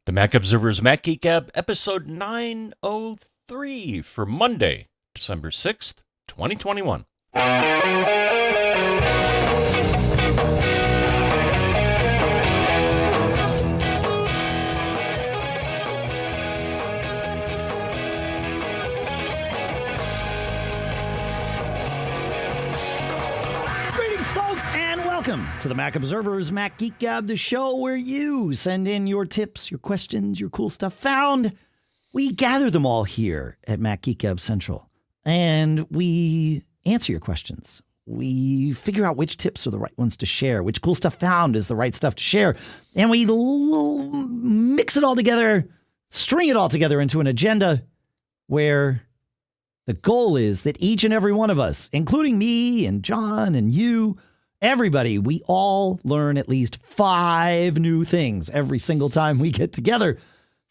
The Mac Observer's Mac Geek Gab, episode 903 for Monday, December 6th, 2021. Welcome to the Mac Observer's Mac Geek Gab, the show where you send in your tips, your questions, your cool stuff found. We gather them all here at Mac Geek Gab Central, and we answer your questions. We figure out which tips are the right ones to share, which cool stuff found is the right stuff to share, and we mix it all together, string it all together into an agenda where the goal is that each and every one of us, including me and John and you, everybody, we all learn at least 5 new things every single time we get together.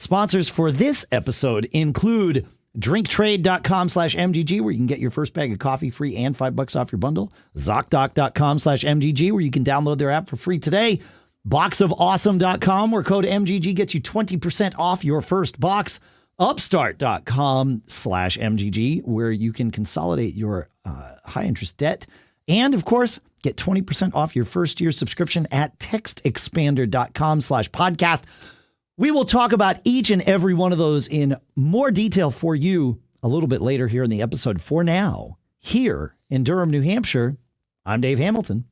Sponsors for this episode include drinktrade.com/MGG, where you can get your first bag of coffee free and $5 off your bundle. Zocdoc.com/MGG, where you can download their app for free today. Boxofawesome.com, where code MGG gets you 20% off your first box. Upstart.com/MGG, where you can consolidate your high interest debt. And of course, get 20% off your first year subscription at TextExpander.com/podcast. We will talk about each and every one of those in more detail for you a little bit later here in the episode. For now, here in Durham, New Hampshire, I'm Dave Hamilton.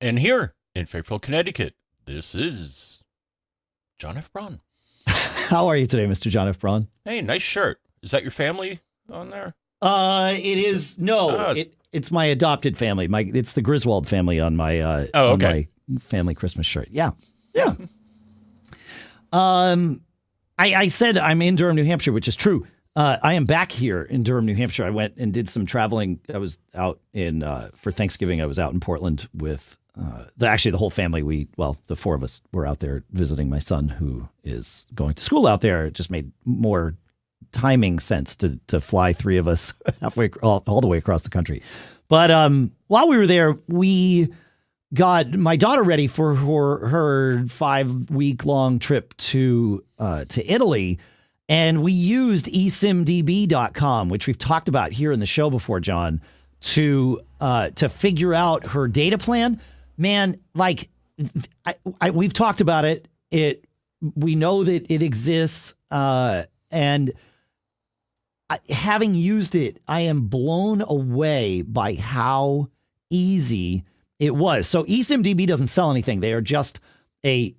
And here in Fairfield, Connecticut, this is John F. Braun. How are you today, Mr. John F. Braun? Hey, nice shirt. Is that your family on there? It is. No, it's my adopted family. It's the Griswold family on my on my family Christmas shirt. Yeah. I said I'm in Durham, New Hampshire, which is true. I am back here in Durham, New Hampshire. I went and did some traveling. I was out in for Thanksgiving. I was out in Portland with the whole family. The 4 of us were out there visiting my son, who is going to school out there. It just made more timing sense to fly 3 of us halfway all the way across the country. But while we were there, we got my daughter ready for her 5-week-long trip to Italy, and we used eSIMdb.com, which we've talked about here in the show before, John, to figure out her data plan. Man, we've talked about it. We know that it exists, and having used it, I am blown away by how easy it was. So eSIMdb doesn't sell anything. They are just a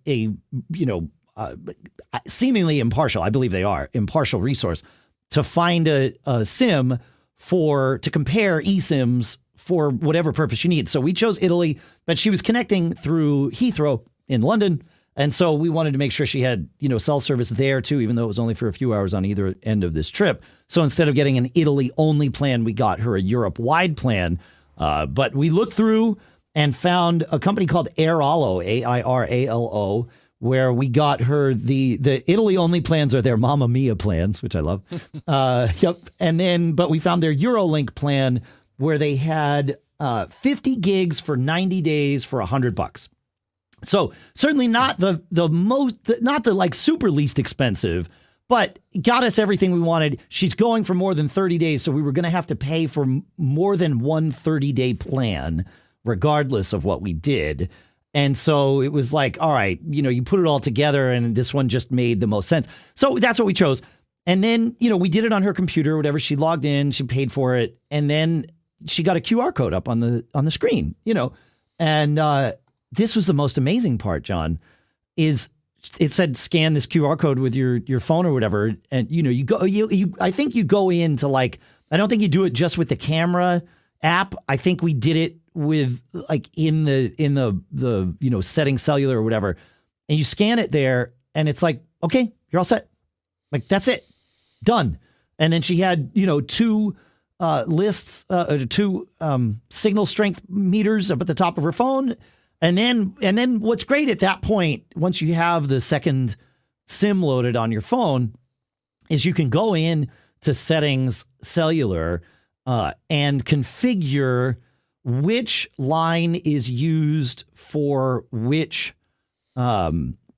seemingly impartial, I believe they are, impartial resource to find a SIM to compare eSIMs for whatever purpose you need. So we chose Italy, but she was connecting through Heathrow in London. And so we wanted to make sure she had, cell service there too, even though it was only for a few hours on either end of this trip. So instead of getting an Italy-only plan, we got her a Europe-wide plan. But we looked through and found a company called Airalo, AIRALO, where we got her the Italy-only plans are their Mamma Mia plans, which I love. Yep. But we found their Eurolink plan where they had 50 gigs for 90 days for $100. So certainly not the super least expensive, but got us everything we wanted. She's going for more than 30 days, so we were going to have to pay for more than one 30-day plan, regardless of what we did. And so it was like, all right, you put it all together, and this one just made the most sense. So that's what we chose. And then, we did it on her computer, whatever. She logged in, she paid for it, and then she got a QR code up on the screen, and this was the most amazing part, John, is it said scan this QR code with your phone or whatever. And, I think you go into I don't think you do it just with the camera app. I think we did it with in the settings cellular or whatever. And you scan it there and it's like, okay, you're all set. That's it. Done. And then she had, 2 lists, 2 signal strength meters up at the top of her phone. And then what's great at that point, once you have the second SIM loaded on your phone, is you can go in to settings cellular and configure which line is used for which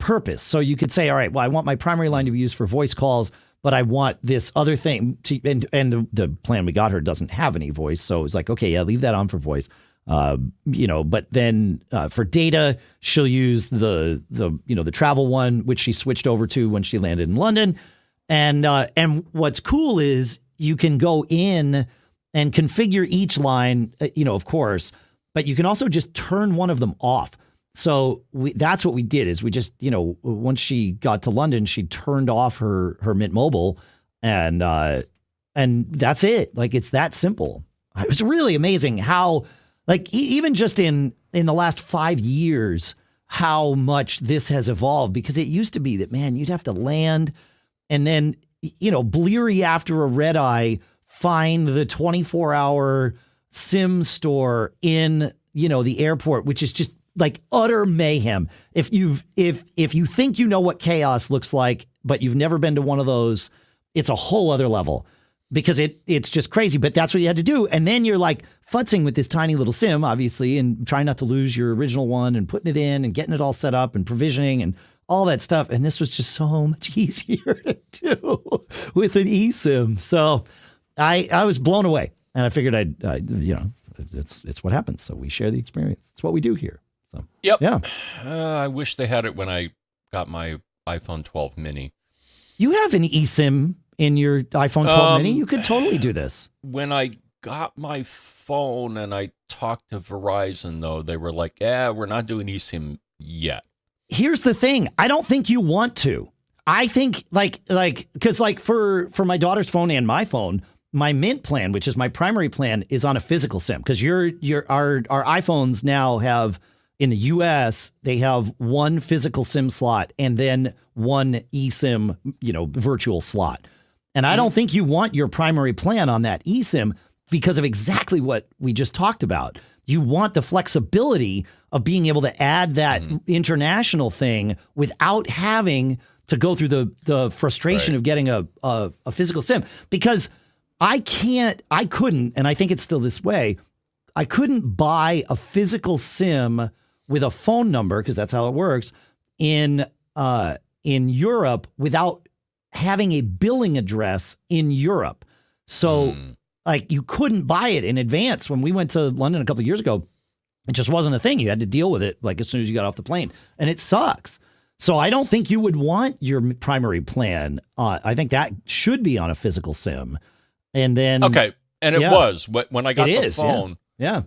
purpose. So you could say, all right, well, I want my primary line to be used for voice calls, but I want this other thing to, and the plan we got her doesn't have any voice. So it's like, okay, yeah, leave that on for voice. But then for data, she'll use the travel one, which she switched over to when she landed in London. And what's cool is you can go in and configure each line, of course, but you can also just turn one of them off. So that's what we did is we just, once she got to London, she turned off her Mint Mobile and that's it. Like, it's that simple. It was really amazing how, like, even just in the last 5 years, how much this has evolved, because it used to be that, man, you'd have to land and then, bleary after a red eye, find the 24-hour SIM store in, the airport, which is just like utter mayhem. If you think you know what chaos looks like, but you've never been to one of those, it's a whole other level because it's just crazy. But that's what you had to do. And then you're like futzing with this tiny little SIM, obviously, and trying not to lose your original one and putting it in and getting it all set up and provisioning and all that stuff. And this was just so much easier to do with an eSIM. So I was blown away, and I figured it's what happens. So we share the experience. It's what we do here. So, yep. Yeah. I wish they had it when I got my iPhone 12 mini. You have an eSIM in your iPhone 12 mini. You could totally do this. When I got my phone and I talked to Verizon, though, they were like, we're not doing eSIM yet. Here's the thing. I don't think you want to. I think because for my daughter's phone and my phone, my Mint plan, which is my primary plan, is on a physical SIM, because our iPhones now have, in the US, they have one physical SIM slot and then one eSIM, virtual slot. And I don't think you want your primary plan on that eSIM because of exactly what we just talked about. You want the flexibility of being able to add that international thing without having to go through the frustration of getting a physical SIM, because I couldn't, and I think it's still this way, I couldn't buy a physical SIM with a phone number, because that's how it works, in Europe without having a billing address in Europe. So you couldn't buy it in advance. When we went to London a couple of years ago, it just wasn't a thing. You had to deal with it as soon as you got off the plane, and it sucks. So I don't think you would want your primary plan. I think that should be on a physical SIM. And then and it was when I got the phone. Yeah.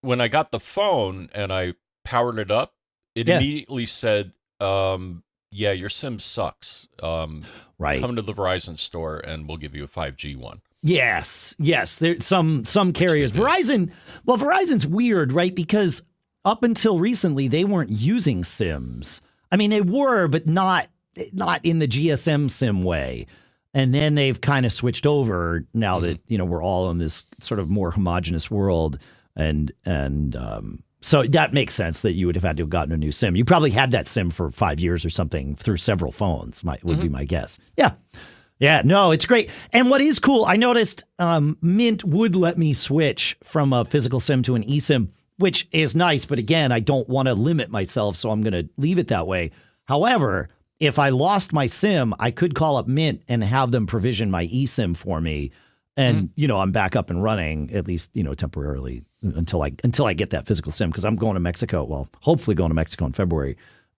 When I got the phone and I powered it up, it immediately said, your SIM sucks. Right. Come to the Verizon store and we'll give you a 5G one. Yes. There's some carriers. Verizon's weird, right? Because up until recently, they weren't using SIMs. I mean, they were, but not in the GSM SIM way. And then they've kind of switched over now that, we're all in this sort of more homogenous world. And so that makes sense that you would have had to have gotten a new SIM. You probably had that SIM for 5 years or something through several phones, would be my guess. Yeah. Yeah, no, it's great. And what is cool, I noticed Mint would let me switch from a physical SIM to an eSIM, which is nice. But again, I don't want to limit myself, so I'm going to leave it that way. However, if I lost my SIM, I could call up Mint and have them provision my eSIM for me. And, I'm back up and running, at least, temporarily until I get that physical SIM, because I'm going to Mexico. Well, hopefully going to Mexico in February.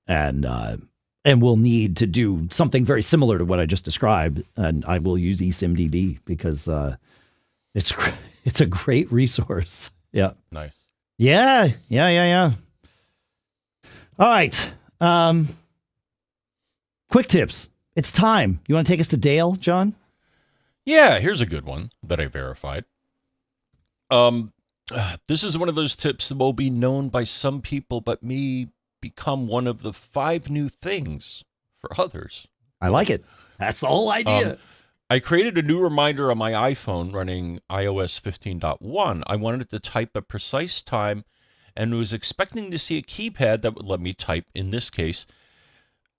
And we'll need to do something very similar to what I just described. And I will use eSIMdb because it's a great resource. Yeah. Nice. Yeah. All right. Quick tips. It's time. You want to take us to Dale, John? Yeah, here's a good one that I verified. This is one of those tips that will be known by some people, but me become one of the 5 new things for others. I like it. That's the whole idea. I created a new reminder on my iPhone running iOS 15.1. I wanted it to type a precise time and was expecting to see a keypad that would let me type, in this case,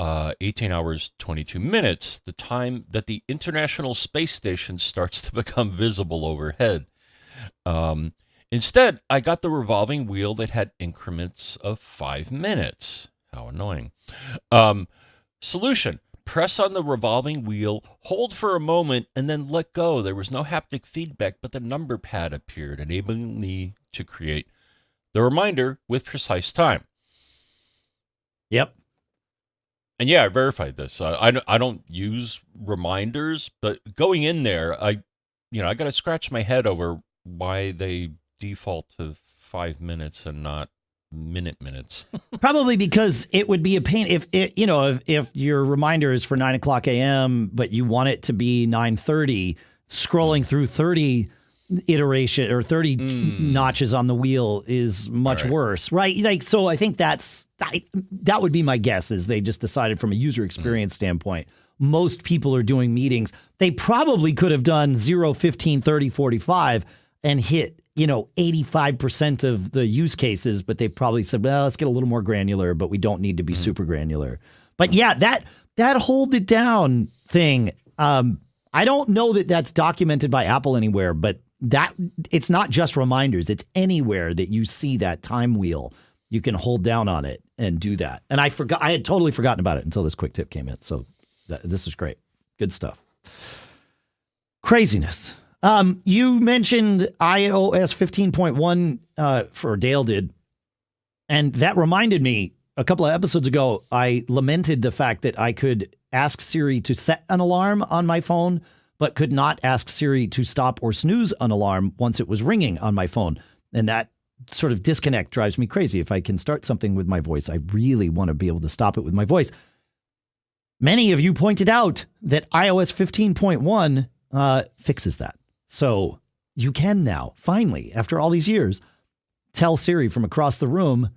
18 hours, 22 minutes, the time that the International Space Station starts to become visible overhead. Instead, I got the revolving wheel that had increments of 5 minutes. How annoying. Solution. Press on the revolving wheel, hold for a moment, and then let go. There was no haptic feedback, but the number pad appeared, enabling me to create the reminder with precise time. Yep. And yeah, I verified this. I don't use reminders, but going in there, I got to scratch my head over why they default to 5 minutes and not minutes. Probably because it would be a pain if your reminder is for 9:00 a.m., but you want it to be 9:30. Scrolling through 30 iteration or 30 notches on the wheel is much worse, right? Like, so I think that would be my guess, is they just decided from a user experience standpoint, most people are doing meetings. They probably could have done 0, 15, 30, 45 and hit 85% of the use cases, but they probably said, well, let's get a little more granular, but we don't need to be super granular. But yeah, that hold it down thing, I don't know that that's documented by Apple anywhere, but that it's not just reminders. It's anywhere that you see that time wheel, you can hold down on it and do that. And I had totally forgotten about it until this quick tip came in. So this is great. Good stuff. Craziness. You mentioned iOS 15.1 for Dale did, and that reminded me a couple of episodes ago, I lamented the fact that I could ask Siri to set an alarm on my phone, but could not ask Siri to stop or snooze an alarm once it was ringing on my phone. And that sort of disconnect drives me crazy. If I can start something with my voice, I really want to be able to stop it with my voice. Many of you pointed out that iOS 15.1 fixes that. So you can now, finally, after all these years, tell Siri from across the room,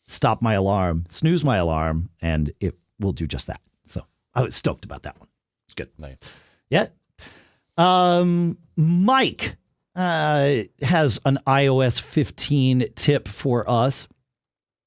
stop my alarm, snooze my alarm, and it will do just that. So I was stoked about that one. It's good. Nice. Yeah. Mike has an iOS 15 tip for us.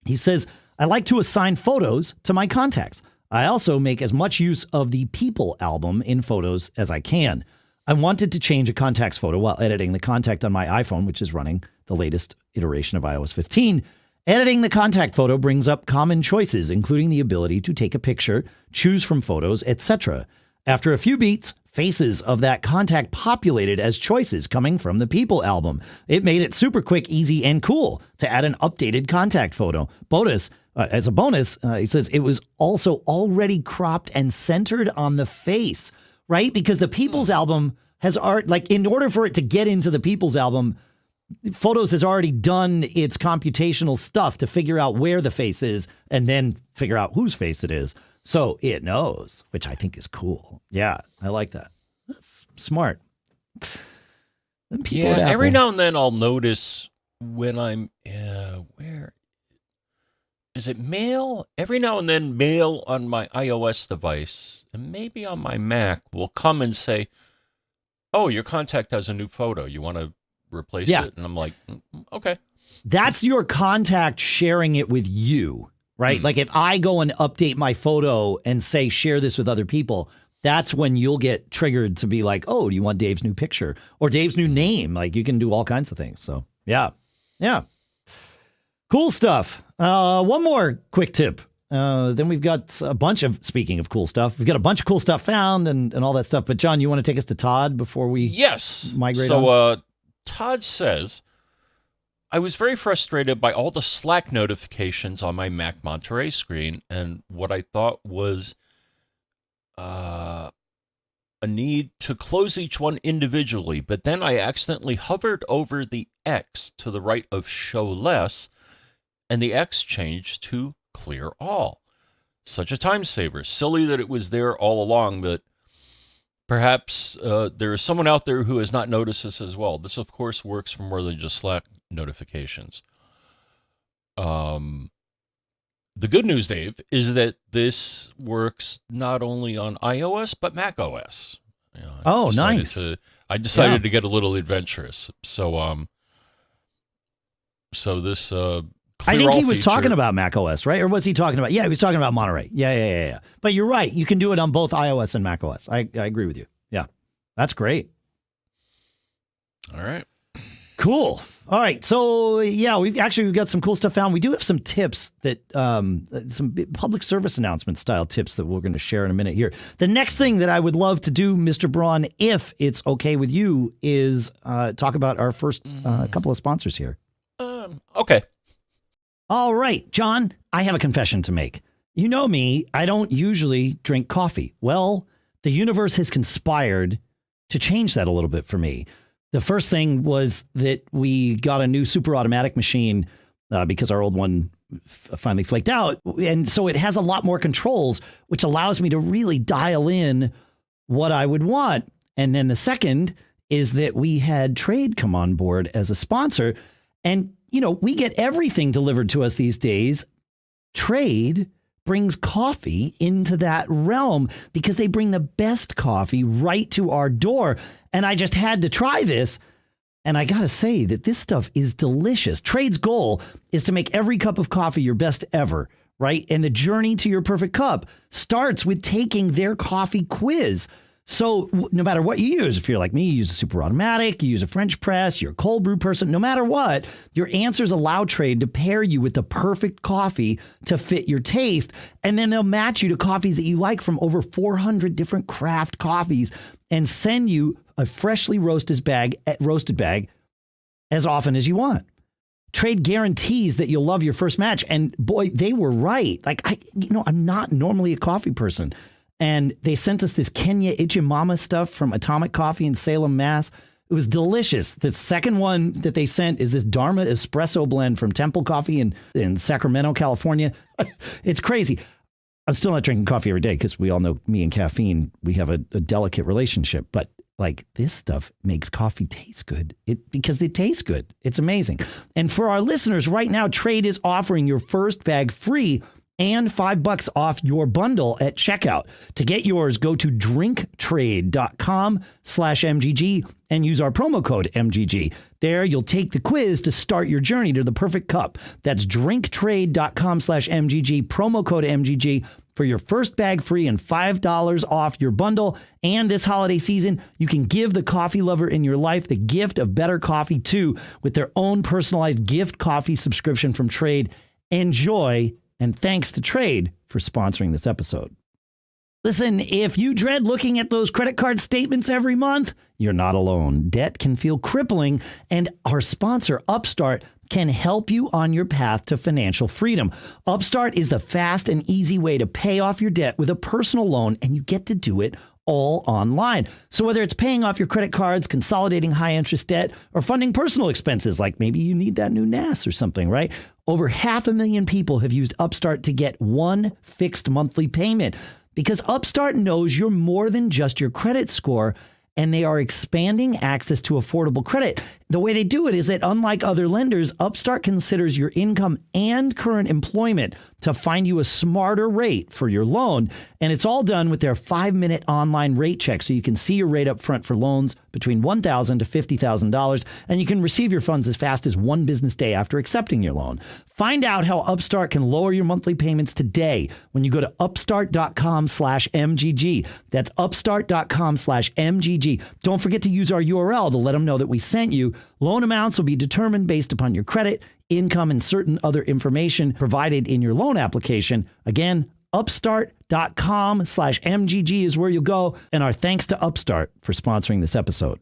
He says, I like to assign photos to my contacts. I also make as much use of the People album in Photos as I can. I wanted to change a contacts photo while editing the contact on my iPhone, which is running the latest iteration of iOS 15. Editing the contact photo brings up common choices, including the ability to take a picture, choose from photos, etc. After a few beats, faces of that contact populated as choices coming from the People album. It made it super quick, easy, and cool to add an updated contact photo. As a bonus, he says it was also already cropped and centered on the face, right? Because the People's album has in order for it to get into the People's album, Photos has already done its computational stuff to figure out where the face is and then figure out whose face it is. So it knows, which I think is cool. Yeah, I like that. That's smart. Yeah, every now and then I'll notice when I'm, where is it Mail? Every now and then Mail on my iOS device and maybe on my Mac will come and say, oh, your contact has a new photo. You want to replace it? And I'm like, okay. That's your contact sharing it with you, right? Like if I go and update my photo and say, share this with other people, that's when you'll get triggered to be like, oh, do you want Dave's new picture or Dave's new name? Like you can do all kinds of things. So yeah. Cool stuff. One more quick tip. Then we've got a bunch of, speaking of cool stuff, we've got a bunch of cool stuff found and all that stuff. But John, you want to take us to Todd before we migrate on? So Todd says, I was very frustrated by all the Slack notifications on my Mac Monterey screen and what I thought was a need to close each one individually. But then I accidentally hovered over the X to the right of Show Less, and the X changed to Clear All. Such a time saver. Silly that it was there all along, but perhaps there is someone out there who has not noticed this as well. This, of course, works for more than just Slack notifications. The good news, Dave, is that this works not only on iOS, but Mac OS. Nice. I decided to get a little adventurous. So this I think he was talking about Mac OS, right? Or was he talking about? Yeah, he was talking about Monterey. Yeah. But you're right. You can do it on both iOS and Mac OS. I agree with you. Yeah, that's great. All right. Cool. All right. So yeah, we've got some cool stuff found. We do have some tips that some public service announcement style tips that we're going to share in a minute here. The next thing that I would love to do, Mr. Braun, if it's okay with you, is talk about our first couple of sponsors here. Okay. All right, John, I have a confession to make. You know me, I don't usually drink coffee. Well, the universe has conspired to change that a little bit for me. The first thing was that we got a new super automatic machine because our old one finally flaked out. And so it has a lot more controls, which allows me to really dial in what I would want. And then the second is that we had Trade come on board as a sponsor. And, you know, we get everything delivered to us these days. Trade brings coffee into that realm because they bring the best coffee right to our door. And I just had to try this. And I got to say that this stuff is delicious. Trade's goal is to make every cup of coffee your best ever, right? And the journey to your perfect cup starts with taking their coffee quiz. So no matter what you use, if you're like me, you use a super automatic, you use a French press, you're a cold brew person, no matter what, your answers allow Trade to pair you with the perfect coffee to fit your taste. And then they'll match you to coffees that you like from over 400 different craft coffees and send you a freshly roasted bag as often as you want. Trade guarantees that you'll love your first match. And boy, they were right. Like, I'm not normally a coffee person. And they sent us this Kenya Ichimama stuff from Atomic Coffee in Salem, Mass. It was delicious. The second one that they sent is this Dharma Espresso blend from Temple Coffee in Sacramento, California. It's crazy. I'm still not drinking coffee every day because we all know me and caffeine, we have a delicate relationship. But like this stuff makes coffee taste good because it tastes good. It's amazing. And for our listeners right now, Trade is offering your first bag free and $5 off your bundle at checkout. To get yours, go to drinktrade.com/MGG and use our promo code MGG. There, you'll take the quiz to start your journey to the perfect cup. That's drinktrade.com/MGG, promo code MGG for your first bag free and $5 off your bundle. And this holiday season, you can give the coffee lover in your life the gift of better coffee too with their own personalized gift coffee subscription from Trade. Enjoy. And thanks to Trade for sponsoring this episode. Listen, if you dread looking at those credit card statements every month, you're not alone. Debt can feel crippling, and our sponsor, Upstart, can help you on your path to financial freedom. Upstart is the fast and easy way to pay off your debt with a personal loan, and you get to do it all online. So whether it's paying off your credit cards, consolidating high interest debt, or funding personal expenses, like maybe you need that new NAS or something, right? Over 500,000 people have used Upstart to get one fixed monthly payment because Upstart knows you're more than just your credit score, and they are expanding access to affordable credit. The way they do it is that unlike other lenders, Upstart considers your income and current employment to find you a smarter rate for your loan. And it's all done with their 5-minute online rate check. So you can see your rate up front for loans between $1,000 to $50,000. And you can receive your funds as fast as one business day after accepting your loan. Find out how Upstart can lower your monthly payments today when you go to upstart.com/MGG. That's upstart.com/MGG. Don't forget to use our URL to let them know that we sent you. Loan amounts will be determined based upon your credit, income, and certain other information provided in your loan application. Again, upstart.com/MGG is where you'll go. And our thanks to Upstart for sponsoring this episode.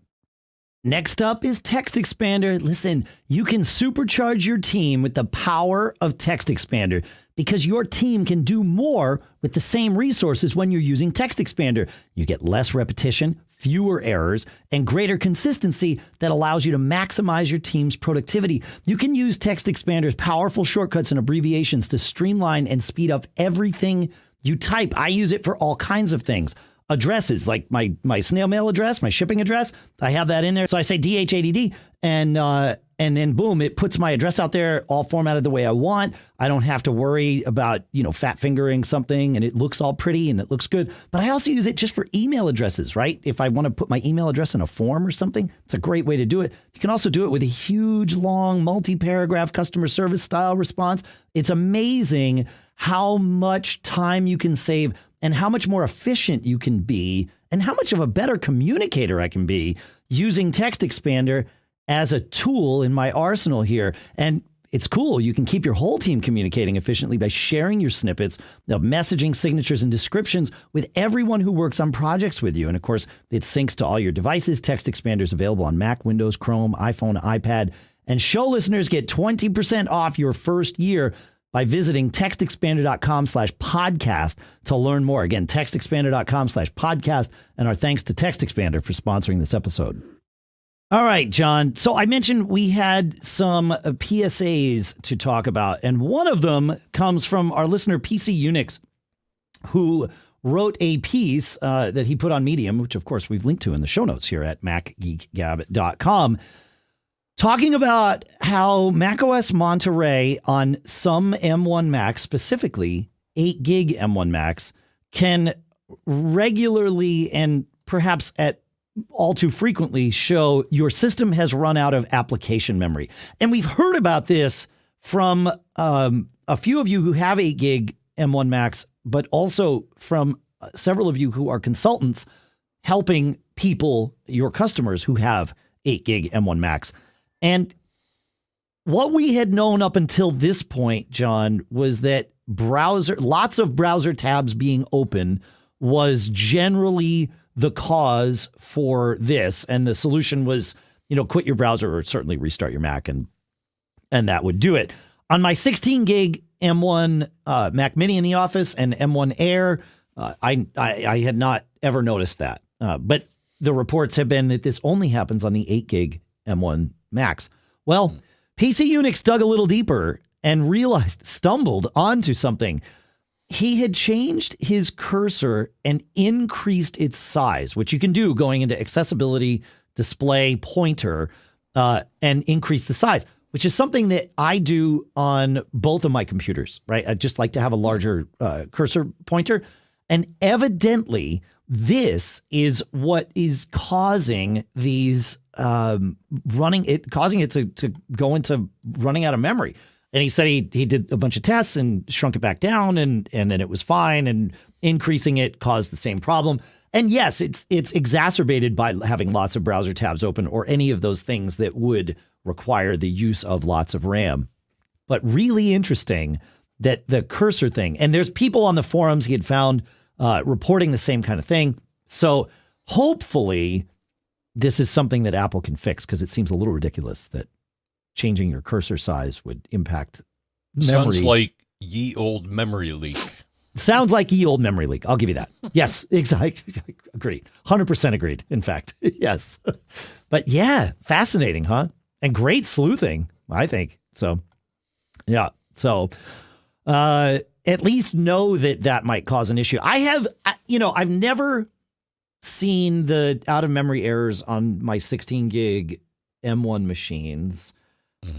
Next up is TextExpander. Listen, you can supercharge your team with the power of TextExpander because your team can do more with the same resources when you're using TextExpander. You get less repetition, fewer errors, and greater consistency that allows you to maximize your team's productivity. You can use TextExpander's powerful shortcuts and abbreviations to streamline and speed up everything you type. I use it for all kinds of things. Addresses, like my snail mail address, my shipping address, I have that in there. So I say DHADD, and then boom, it puts my address out there all formatted the way I want. I don't have to worry about, fat fingering something, and it looks all pretty and it looks good. But I also use it just for email addresses, right? If I want to put my email address in a form or something, it's a great way to do it. You can also do it with a huge, long, multi-paragraph customer service style response. It's amazing how much time you can save and how much more efficient you can be and how much of a better communicator I can be using TextExpander. as a tool in my arsenal here. And it's cool. You can keep your whole team communicating efficiently by sharing your snippets of messaging, signatures, and descriptions with everyone who works on projects with you. And of course, it syncs to all your devices. TextExpander is available on Mac, Windows, Chrome, iPhone, iPad. And show listeners get 20% off your first year by visiting textexpander.com/podcast to learn more. Again, textexpander.com/podcast. And our thanks to TextExpander for sponsoring this episode. All right, John. So I mentioned we had some PSAs to talk about, and one of them comes from our listener PCUnix, who wrote a piece that he put on Medium, which of course we've linked to in the show notes here at macgeekgab.com, talking about how macOS Monterey on some M1 Macs, specifically 8 gig M1 Macs, can regularly and perhaps at all too frequently show your system has run out of application memory. And we've heard about this from a few of you who have 8 gig M1 Macs, but also from several of you who are consultants helping people, your customers who have 8 gig M1 Macs. And what we had known up until this point, John, was that lots of browser tabs being open was generally the cause for this. And the solution was, quit your browser or certainly restart your Mac, and that would do it. On my 16 gig M1 Mac Mini in the office and M1 Air, I had not ever noticed that. But the reports have been that this only happens on the 8 gig M1 Macs. Well, PCUnix dug a little deeper and stumbled onto something. He had changed his cursor and increased its size, which you can do going into accessibility, display, pointer, and increase the size, which is something that I do on both of my computers, right? I just like to have a larger cursor pointer. And evidently, this is what is causing these causing it to go into running out of memory. And he said he did a bunch of tests and shrunk it back down, and then it was fine, and increasing it caused the same problem. And yes, it's exacerbated by having lots of browser tabs open or any of those things that would require the use of lots of RAM. But really interesting that the cursor thing, and there's people on the forums he had found reporting the same kind of thing. So hopefully this is something that Apple can fix, because it seems a little ridiculous that changing your cursor size would impact memory. Sounds like ye old memory leak. Sounds like ye old memory leak. I'll give you that. Yes, exactly. Agreed. 100% agreed, in fact. Yes. But yeah, fascinating, huh? And great sleuthing, I think. So, yeah. So, at least know that might cause an issue. I've never seen the out of memory errors on my 16 gig M1 machines.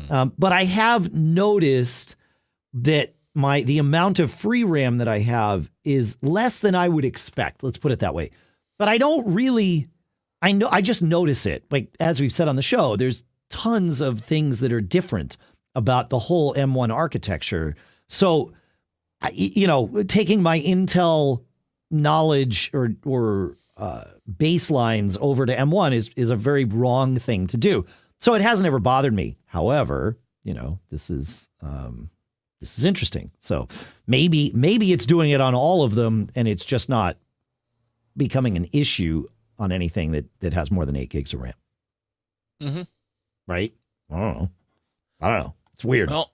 But I have noticed that the amount of free RAM that I have is less than I would expect. Let's put it that way. But I just notice it. Like, as we've said on the show, there's tons of things that are different about the whole M1 architecture. So, taking my Intel knowledge or baselines over to M1 is a very wrong thing to do. So it hasn't ever bothered me. However, this is interesting. So maybe it's doing it on all of them, and it's just not becoming an issue on anything that has more than 8 gigs of RAM. Mm-hmm. Right? I don't know. It's weird. Well,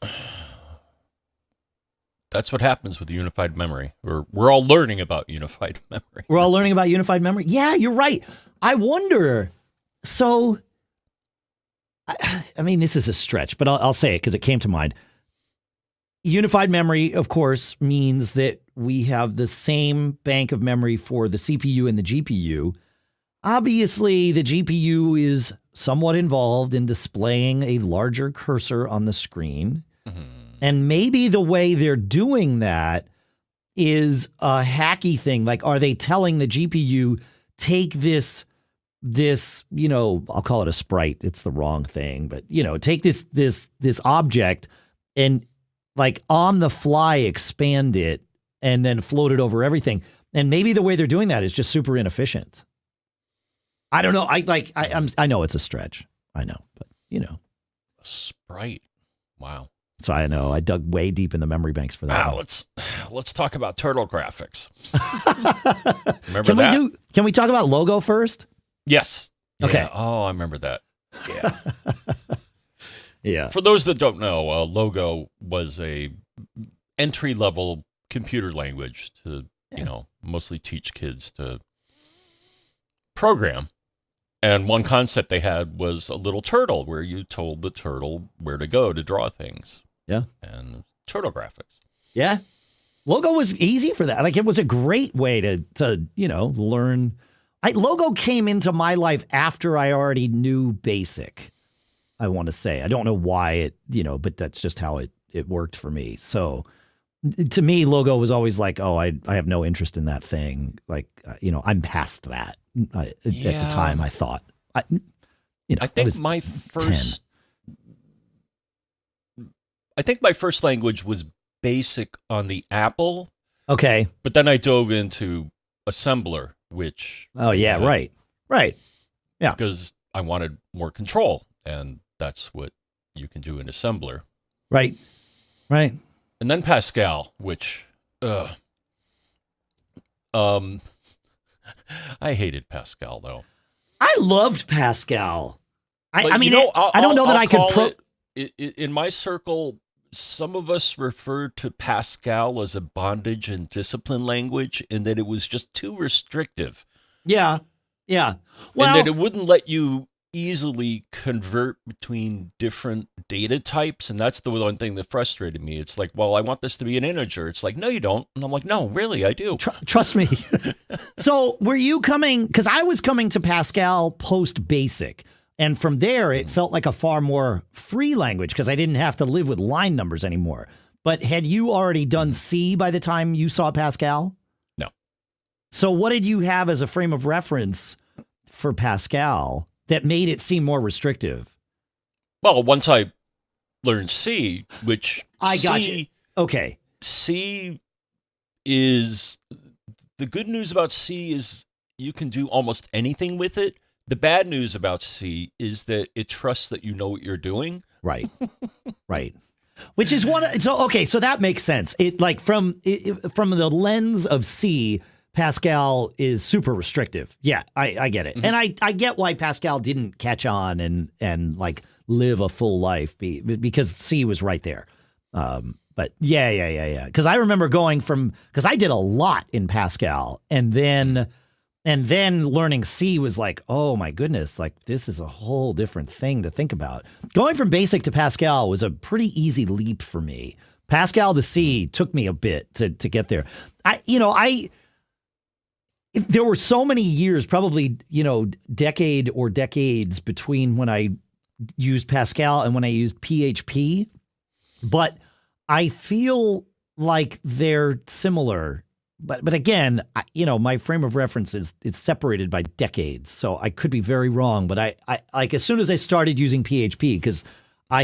that's what happens with unified memory. We're all learning about unified memory. We're all learning about unified memory. Yeah, you're right. I wonder. So, I mean, this is a stretch, but I'll say it because it came to mind. Unified memory, of course, means that we have the same bank of memory for the CPU and the GPU. Obviously, the GPU is somewhat involved in displaying a larger cursor on the screen. Mm-hmm. And maybe the way they're doing that is a hacky thing. Like, are they telling the GPU, take this, I'll call it a sprite. It's the wrong thing, but take this object and like on the fly expand it and then float it over everything. And maybe the way they're doing that is just super inefficient. I don't know. I know it's a stretch. I know, but A sprite. Wow. So I know I dug way deep in the memory banks for that. Wow, let's talk about turtle graphics. Remember that? Can we talk about logo first? Yes. Okay. Yeah. Oh, I remember that. Yeah. Yeah. For those that don't know, Logo was a entry-level computer language to, mostly teach kids to program. And one concept they had was a little turtle where you told the turtle where to go to draw things. Yeah. And turtle graphics. Yeah. Logo was easy for that. Like, it was a great way to learn. Logo came into my life after I already knew BASIC, I want to say. I don't know why but that's just how it worked for me. So to me, Logo was always like, oh, I have no interest in that thing. Like, I'm past that. At the time, I thought. I think my first 10. I think my first language was BASIC on the Apple. Okay. But then I dove into assembler, which... Oh, yeah, right. Yeah. Because I wanted more control, and that's what you can do in assembler. Right. And then Pascal, which... I hated Pascal, though. I loved Pascal. I don't know that I'll I could... in my circle, some of us referred to Pascal as a bondage and discipline language, and that it was just too restrictive. Yeah. Well, and that it wouldn't let you easily convert between different data types, and that's the one thing that frustrated me. It's like, well, I want this to be an integer. It's like, no, you don't. And I'm like, no, really, I do. Trust me. So were you coming, because I was coming to Pascal post BASIC, and from there it felt like a far more free language because I didn't have to live with line numbers anymore. But had you already done C by the time you saw Pascal? No. So what did you have as a frame of reference for Pascal that made it seem more restrictive? Well, once I learned C, which I got you. Okay. C is... The good news about C is you can do almost anything with it. The bad news about C is that it trusts that you know what you're doing. Right. Which is so that makes sense. It like from the lens of C, Pascal is super restrictive. Yeah, I get it. Mm-hmm. And I get why Pascal didn't catch on and like live a full life because C was right there. But yeah. Because I remember because I did a lot in Pascal, and then learning C was like, oh my goodness, like this is a whole different thing to think about. Going from BASIC to Pascal was a pretty easy leap for me. Pascal to C took me a bit to get there. There were so many years, probably, decade or decades between when I used Pascal and when I used PHP, but I feel like they're similar. But again, my frame of reference is separated by decades, so I could be very wrong. But I like as soon as I started using PHP, because I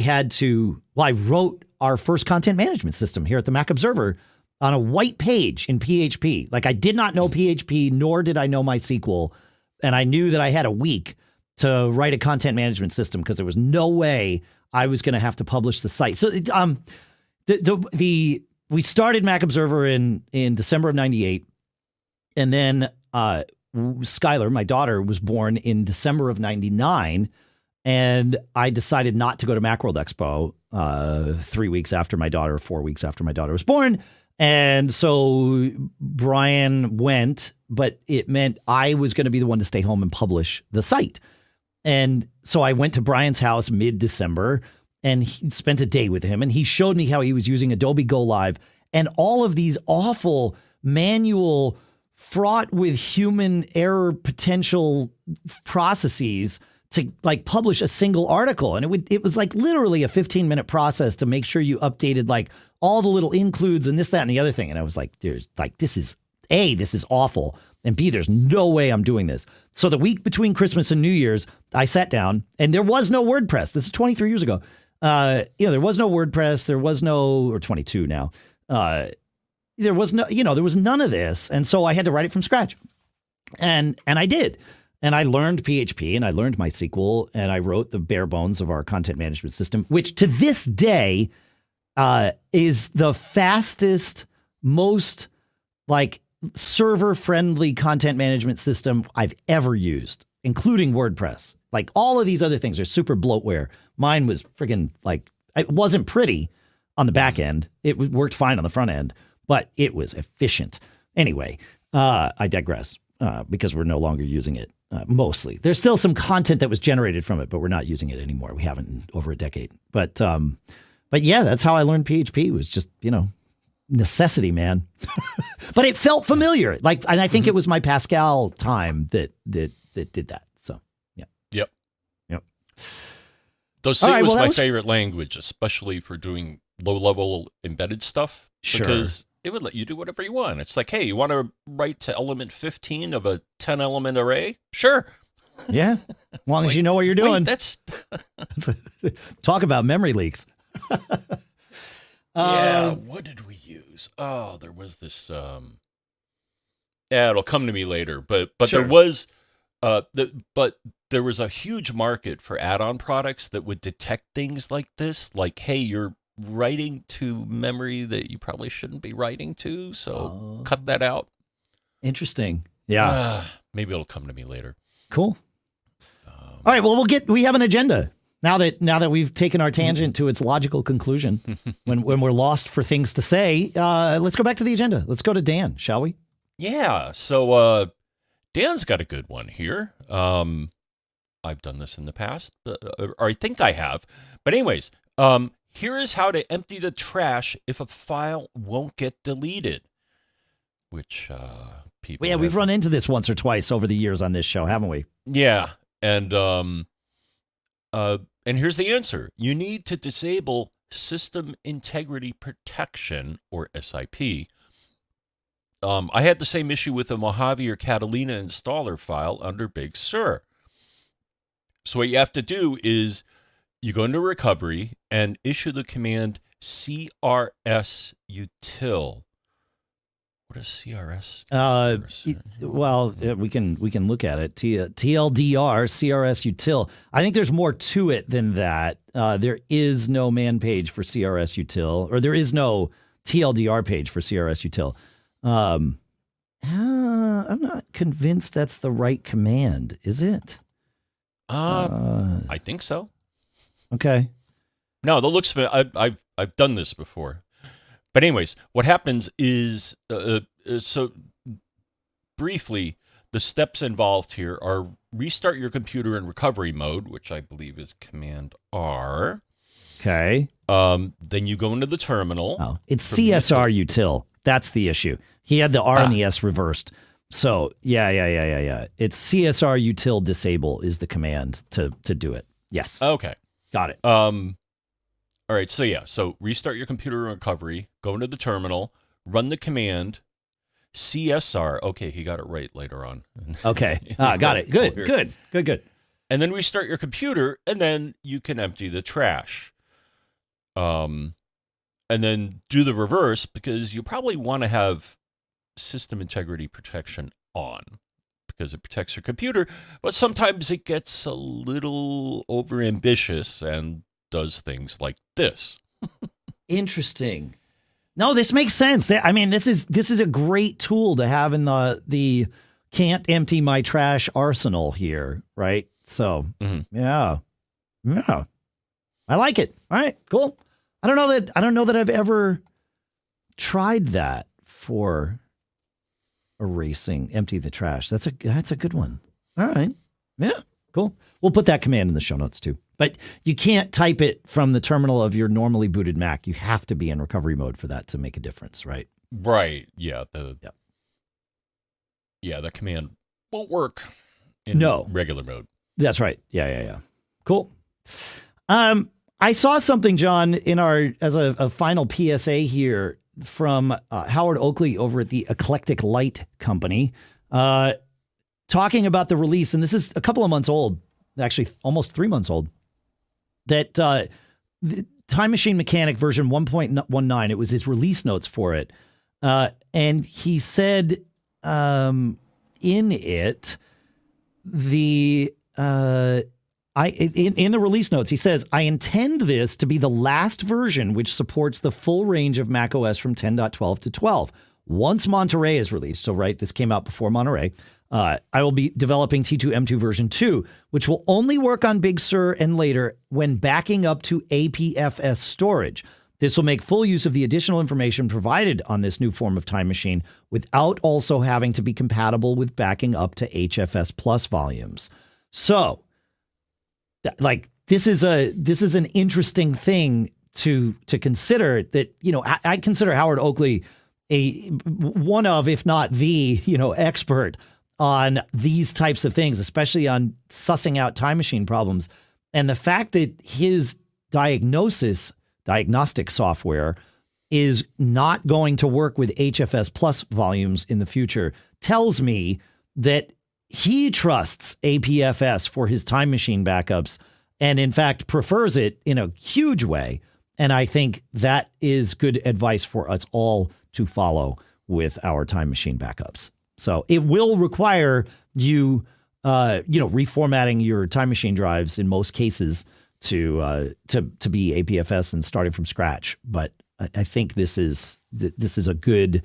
wrote our first content management system here at the Mac Observer on a white page in PHP. Like I did not know PHP, nor did I know MySQL, and I knew that I had a week to write a content management system because there was no way I was going to have to publish the site. So we started Mac Observer in December of 98. And then Skylar, my daughter, was born in December of 99. And I decided not to go to Macworld Expo 4 weeks after my daughter was born. And so Brian went, but it meant I was going to be the one to stay home and publish the site. And so I went to Brian's house mid-December and he spent a day with him, and he showed me how he was using Adobe Go Live and all of these awful manual, fraught with human error potential processes to like publish a single article. And it was like literally a 15-minute process to make sure you updated like all the little includes and this, that, and the other thing. And I was like, this is awful. And B, there's no way I'm doing this. So the week between Christmas and New Year's, I sat down and there was no WordPress. This is 23 years ago. There was no WordPress. There was no, or 22 now. There was no, there was none of this. And so I had to write it from scratch. And I did. And I learned PHP and I learned MySQL and I wrote the bare bones of our content management system, which to this day is the fastest, most like server-friendly content management system I've ever used, including WordPress. Like all of these other things are super bloatware. Mine was friggin' like, it wasn't pretty on the back end. It worked fine on the front end, but it was efficient. Anyway, I digress because we're no longer using it. Mostly. There's still some content that was generated from it, but we're not using it anymore. We haven't in over a decade. But yeah, that's how I learned PHP. It was just, necessity, man. But it felt familiar. Like, and I think it was my Pascal time that did that. So, yeah. Yep. Though C was my favorite language, especially for doing low-level embedded stuff. Sure. Because it would let you do whatever you want. It's like, hey, you want to write to element 15 of a 10-element array? Sure. Yeah. As long as you know what you're doing. That's talk about memory leaks. Yeah. What did we use? Oh, there was this. Yeah, it'll come to me later. But Sure. there was, there was a huge market for add-on products that would detect things like this. Like, hey, you're writing to memory that you probably shouldn't be writing to, so cut that out. Interesting. Yeah. Maybe it'll come to me later. Cool. All right. Well, we have an agenda now that we've taken our tangent to its logical conclusion. when we're lost for things to say, let's go back to the agenda. Let's go to Dan, shall we? Yeah. So Dan's got a good one here. I've done this in the past, or I think I have. But anyways, here is how to empty the trash if a file won't get deleted. Which people. Well, yeah, we've run into this once or twice over the years on this show, haven't we? Yeah, and here's the answer: you need to disable System Integrity Protection, or SIP. I had the same issue with the Mojave or Catalina installer file under Big Sur. So what you have to do is you go into recovery and issue the command CRS-util. What is CRS? We can look at it. TLDR CRS-util. I think there's more to it than that. There is no man page for CRS-util, or there is no TLDR page for CRS-util. I'm not convinced that's the right command. Is it? I think so. Okay. No, that looks. I've done this before. But anyways, what happens is, so briefly, the steps involved here are restart your computer in recovery mode, which I believe is Command R. Okay. Then you go into the terminal. Oh, it's CSR-util. That's the issue. He had the R and the S reversed. So yeah. It's CSR-util disable is the command to do it. Yes. Okay. Got it. All right, so restart your computer in recovery, go into the terminal, run the command, CSR. Okay, he got it right later on. Okay, got it. Good. And then restart your computer, and then you can empty the trash. And then do the reverse, because you probably want to have System Integrity Protection on, because it protects your computer, but sometimes it gets a little overambitious and does things like this. Interesting. No, this makes sense. I mean, this is a great tool to have in the can't empty my trash arsenal here, right? So, yeah. I like it. All right, cool. I don't know that I've ever tried that for erasing, empty the trash. That's a good one. All right. Yeah, cool. We'll put that command in the show notes too. But you can't type it from the terminal of your normally booted Mac. You have to be in recovery mode for that to make a difference, right? Right. Yeah. The command won't work in regular mode. That's right. Yeah. Cool. I saw something, John, as a final PSA here from Howard Oakley over at the Eclectic Light Company, talking about the release, and this is a couple of months old, actually almost 3 months old, that the Time Machine Mechanic version 1.19, it was his release notes for it. And he said in it the in the release notes, he says, I intend this to be the last version which supports the full range of macOS from 10.12 to 12. Once Monterey is released, so right, this came out before Monterey, I will be developing T2M2 version 2, which will only work on Big Sur and later when backing up to APFS storage. This will make full use of the additional information provided on this new form of Time Machine without also having to be compatible with backing up to HFS Plus volumes. So, like, this is an interesting thing to consider. That, you know, I consider Howard Oakley one of, if not the, you know, expert on these types of things, especially on sussing out time machine problems. And the fact that his diagnostic software is not going to work with HFS Plus volumes in the future tells me that he trusts APFS for his time machine backups and, in fact, prefers it in a huge way. And I think that is good advice for us all to follow with our time machine backups. So it will require you, reformatting your time machine drives in most cases to be APFS and starting from scratch. But I think this is a good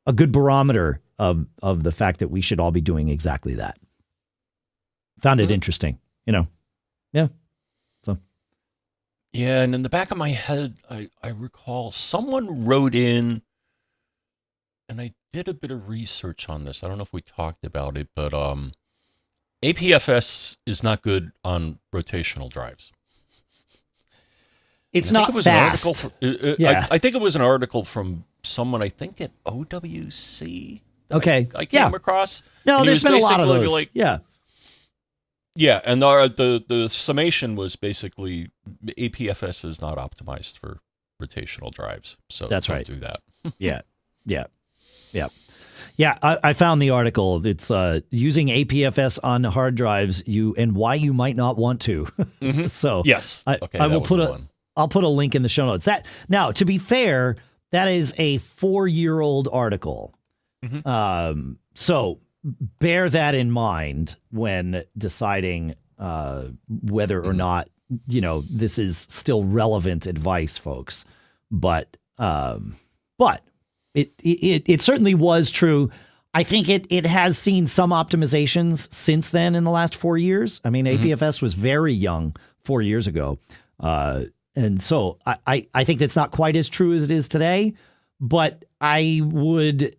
barometer of the fact that we should all be doing exactly that. Found it interesting, you know. Yeah. So. Yeah, and in the back of my head, I recall someone wrote in, and I did a bit of research on this. I don't know if we talked about it, but APFS is not good on rotational drives. It's not fast. I think it was an article from someone, I think at OWC. Okay. I came across. No, there's been a lot of those. Like, yeah, and the summation was basically APFS is not optimized for rotational drives. So that's don't right. do that. Yeah. I found the article. It's using APFS on hard drives and why you might not want to. Mm-hmm. So yes, I'll put a link in the show notes. Now, to be fair, that is a 4-year-old article. Mm-hmm. So bear that in mind when deciding whether or not, you know, this is still relevant advice, folks. But it certainly was true. I think it has seen some optimizations since then in the last 4 years. I mean, APFS was very young 4 years ago. And so I think that's not quite as true as it is today, but I would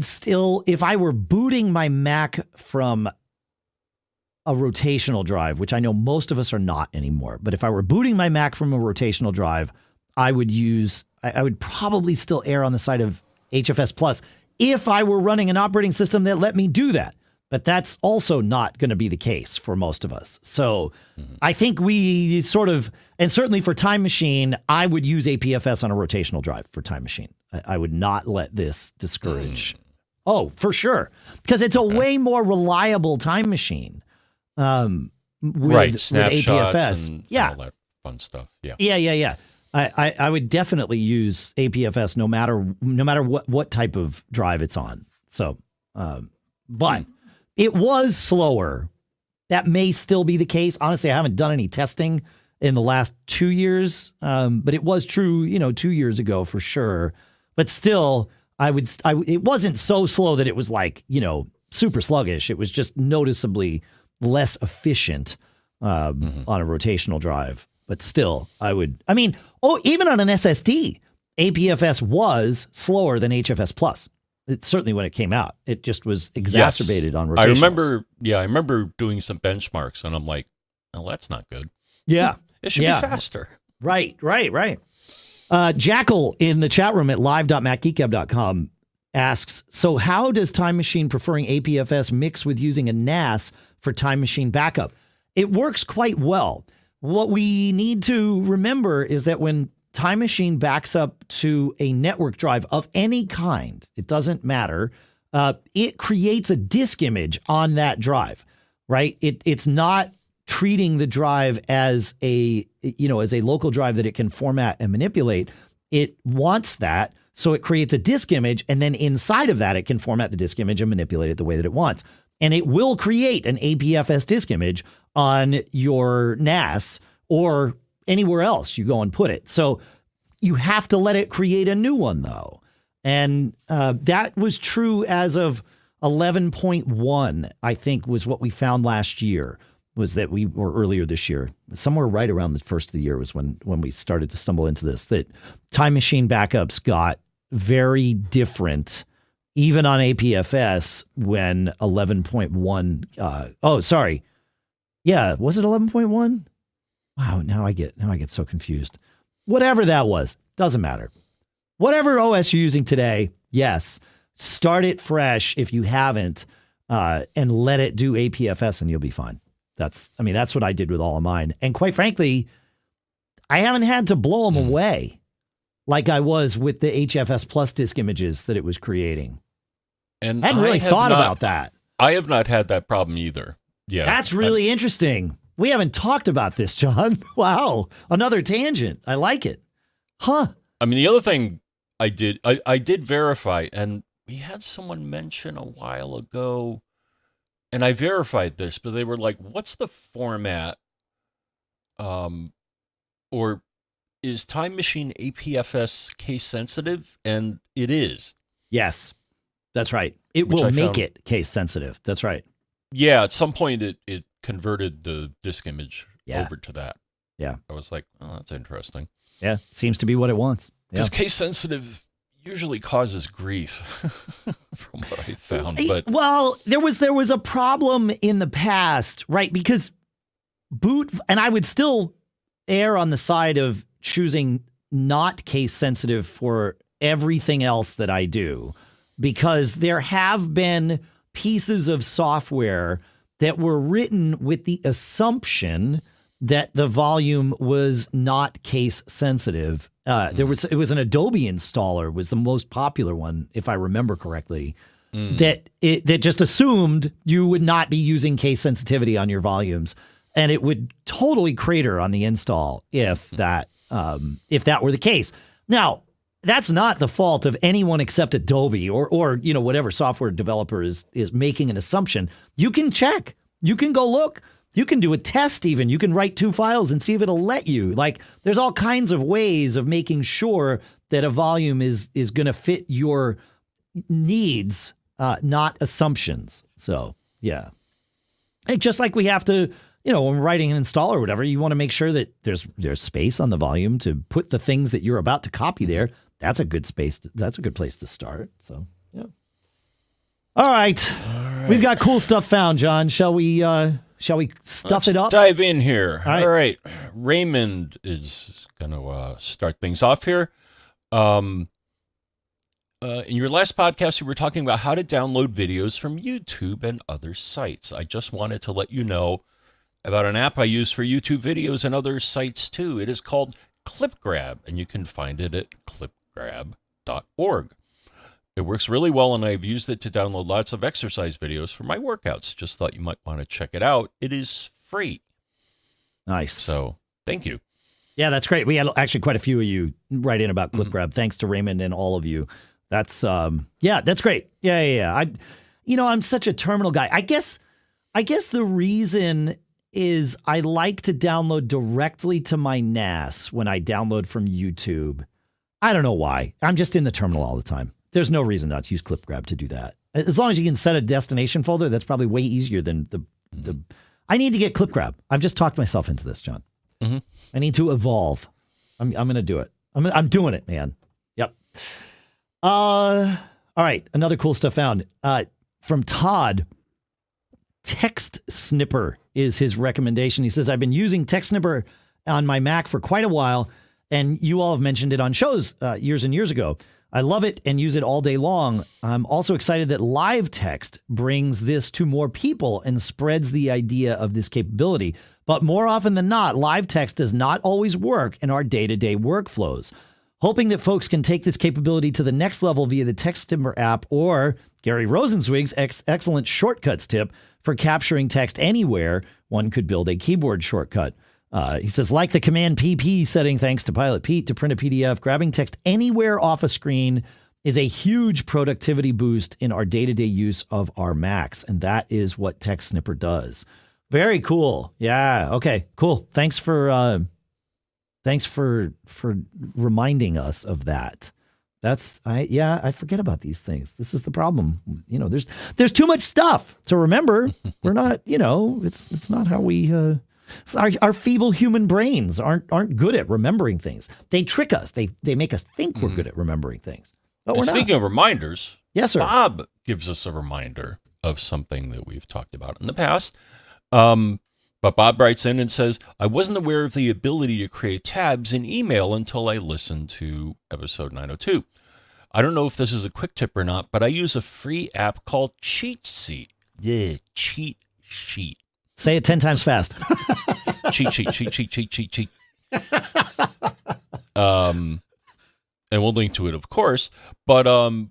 still, if I were booting my Mac from a rotational drive, which I know most of us are not anymore, but if I were booting my Mac from a rotational drive, I would probably still err on the side of HFS Plus if I were running an operating system that let me do that. But that's also not going to be the case for most of us. So I think we sort of, and certainly for Time Machine, I would use APFS on a rotational drive for Time Machine. I would not let this discourage. Oh, for sure. Because it's a way more reliable Time Machine. With Snapshots and all that fun stuff. Yeah. I would definitely use APFS no matter what type of drive it's on. So, but it was slower. That may still be the case. Honestly, I haven't done any testing in the last 2 years, but it was true, 2 years ago for sure. But still, it wasn't so slow that it was like, super sluggish. It was just noticeably less efficient on a rotational drive. But still, even on an SSD, APFS was slower than HFS Plus. It, certainly when it came out, it just was exacerbated on rotationals. I remember doing some benchmarks, and I'm like, well, that's not good. Yeah. It should be faster. Right. Jackal in the chat room at live.macgeekgab.com asks, so how does Time Machine preferring APFS mix with using a NAS for Time Machine backup? It works quite well. What we need to remember is that when Time Machine backs up to a network drive of any kind, it doesn't matter, it creates a disk image on that drive, right? It's not treating the drive as a local drive that it can format and manipulate. It wants that So it creates a disk image, and then inside of that, it can format the disk image and manipulate it the way that it wants. And it will create an APFS disk image on your NAS or anywhere else you go and put it. So you have to let it create a new one, though. And that was true as of 11.1, I think, was what we found last year, was that we were earlier this year, somewhere right around the first of the year was when we started to stumble into this, that Time Machine backups got very different, even on APFS when 11.1, yeah, was it 11.1? Wow, now I get so confused. Whatever that was, doesn't matter. Whatever OS you're using today, yes, start it fresh if you haven't, and let it do APFS and you'll be fine. That's what I did with all of mine. And quite frankly, I haven't had to blow them away like I was with the HFS Plus disk images that it was creating. And I hadn't really thought about that. I have not had that problem either. Yeah. That's really interesting. We haven't talked about this, John. Wow. Another tangent. I like it. Huh. I mean, the other thing I did verify, and we had someone mention a while ago, and I verified this, but they were like, what's the format? Or is Time Machine APFS case sensitive? And it is. Yes, that's right. It will make it case sensitive. That's right. Yeah, at some point it converted the disk image over to that. Yeah. I was like, oh, that's interesting. Yeah, seems to be what it wants. Because case sensitive usually causes grief, from what I found. But well, there was a problem in the past, right? Because and I would still err on the side of choosing not case sensitive for everything else that I do, because there have been pieces of software that were written with the assumption that the volume was not case sensitive. It was an Adobe installer was the most popular one, if I remember correctly, that just assumed you would not be using case sensitivity on your volumes, and it would totally crater on the install if that were the case. Now, that's not the fault of anyone except Adobe or whatever software developer is making an assumption. You can check. You can go look. You can do a test even. You can write 2 files and see if it'll let you. Like, there's all kinds of ways of making sure that a volume is going to fit your needs, not assumptions. So, yeah. And just like we have to, when we're writing an install or whatever, you want to make sure that there's space on the volume to put the things that you're about to copy there. That's a good space. That's a good place to start. So, yeah. All right. We've got cool stuff found, John. Shall we stuff it up? Dive in here. All right. Raymond is going to start things off here. In your last podcast, you were talking about how to download videos from YouTube and other sites. I just wanted to let you know about an app I use for YouTube videos and other sites too. It is called ClipGrab, and you can find it at clipgrab.org. It works really well, and I've used it to download lots of exercise videos for my workouts. Just thought you might want to check it out. It is free. Nice. So, thank you. Yeah, that's great. We had actually quite a few of you write in about ClipGrab. Thanks to Raymond and all of you. That's that's great. Yeah. I'm such a terminal guy. I guess the reason is I like to download directly to my NAS when I download from YouTube. I don't know why. I'm just in the terminal all the time. There's no reason not to use ClipGrab to do that. As long as you can set a destination folder, that's probably way easier than the. I need to get ClipGrab. I've just talked myself into this, John. Mm-hmm. I need to evolve. I'm going to do it. I'm doing it, man. Yep. All right. Another cool stuff found from Todd. TextSnipper is his recommendation. He says, I've been using TextSnipper on my Mac for quite a while, and you all have mentioned it on shows years and years ago. I love it and use it all day long. I'm also excited that live text brings this to more people and spreads the idea of this capability. But more often than not, live text does not always work in our day-to-day workflows. Hoping that folks can take this capability to the next level via the TextSnipper app or Gary Rosenzweig's excellent shortcuts tip for capturing text anywhere. One could build a keyboard shortcut. He says, like the Command PP setting, thanks to Pilot Pete, to print a PDF, grabbing text anywhere off a screen is a huge productivity boost in our day-to-day use of our Macs. And that is what TextSnipper does. Very cool. Yeah. Okay, cool. Thanks for reminding us of that. I forget about these things. This is the problem. There's too much stuff to remember. We're not, it's not how we, our feeble human brains aren't good at remembering things. They trick us. They make us think we're good at remembering things. But we're speaking not. of reminders, yes, sir. Bob gives us a reminder of something that we've talked about in the past. But Bob writes in and says, I wasn't aware of the ability to create tabs in email until I listened to episode 902. I don't know if this is a quick tip or not, but I use a free app called CheatSheet. Yeah, Cheat Sheet. Say it 10 times fast. Cheat sheet. And we'll link to it, of course. But I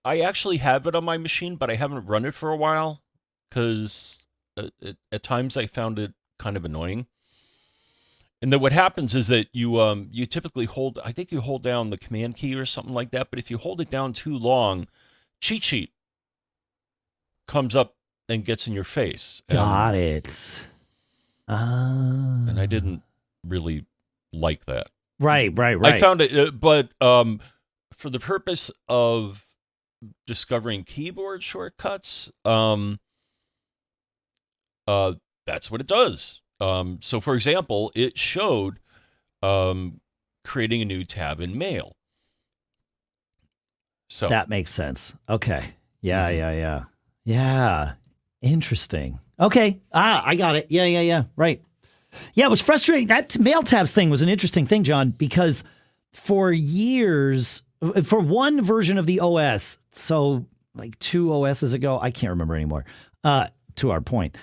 actually have it on my machine, but I haven't run it for a while because at times I found it kind of annoying. And then what happens is that you typically hold down the command key or something like that. But if you hold it down too long, cheat sheet comes up and gets in your face. Got it. And I didn't really like that. Right. I found it, but for the purpose of discovering keyboard shortcuts, that's what it does. So, for example, it showed creating a new tab in Mail. So that makes sense. Okay. Yeah. Interesting. Okay. I got it. Yeah. Right. Yeah, it was frustrating. That Mail tabs thing was an interesting thing, John, because for years, for one version of the OS, so like 2 OSs ago, I can't remember anymore, to our point,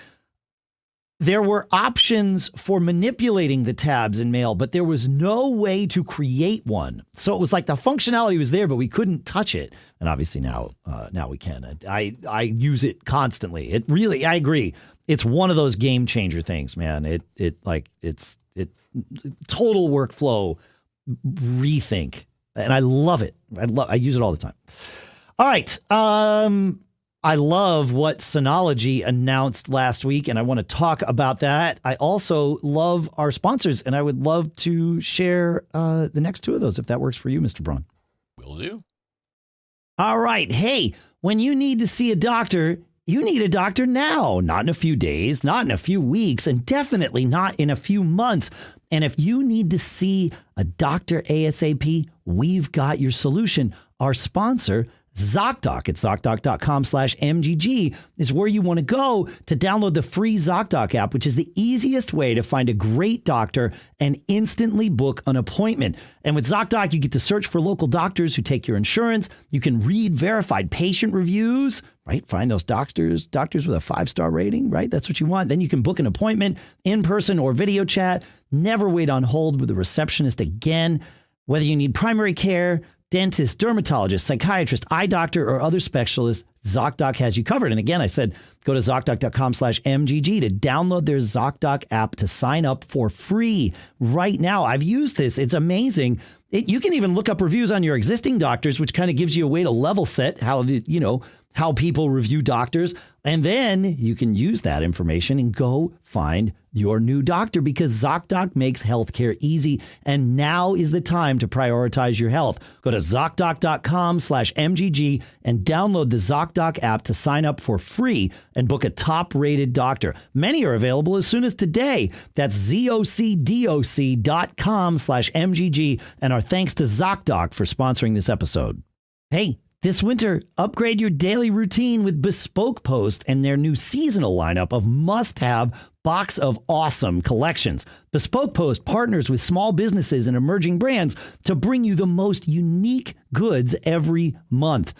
there were options for manipulating the tabs in Mail, but there was no way to create one. So it was like the functionality was there, but we couldn't touch it. And obviously now we can. I use it constantly. It really, I agree. It's one of those game changer things, man. It's total workflow rethink, and I love it. I use it all the time. All right. I love what Synology announced last week, and I want to talk about that. I also love our sponsors, and I would love to share the next 2 of those, if that works for you, Mr. Braun. Will do. All right. Hey, when you need to see a doctor, you need a doctor now, not in a few days, not in a few weeks, and definitely not in a few months. And if you need to see a doctor ASAP, we've got your solution. Our sponsor, Zocdoc at Zocdoc.com/MGG is where you want to go to download the free Zocdoc app, which is the easiest way to find a great doctor and instantly book an appointment. And with Zocdoc, you get to search for local doctors who take your insurance. You can read verified patient reviews, right? Find those doctors with a 5-star rating, right? That's what you want. Then you can book an appointment in person or video chat. Never wait on hold with a receptionist again. Whether you need primary care, dentist, dermatologist, psychiatrist, eye doctor, or other specialist, Zocdoc has you covered. And again, I said, go to Zocdoc.com/MGG to download their Zocdoc app to sign up for free right now. I've used this. It's amazing. You can even look up reviews on your existing doctors, which kind of gives you a way to level set how people review doctors. And then you can use that information and go find your new doctor, because Zocdoc makes healthcare easy. And now is the time to prioritize your health. Go to Zocdoc.com/MGG and download the Zocdoc app to sign up for free and book a top-rated doctor. Many are available as soon as today. That's ZocDoc.com/MGG. And our thanks to Zocdoc for sponsoring this episode. Hey, this winter, upgrade your daily routine with Bespoke Post and their new seasonal lineup of must-have box of awesome collections. Bespoke Post partners with small businesses and emerging brands to bring you the most unique goods every month.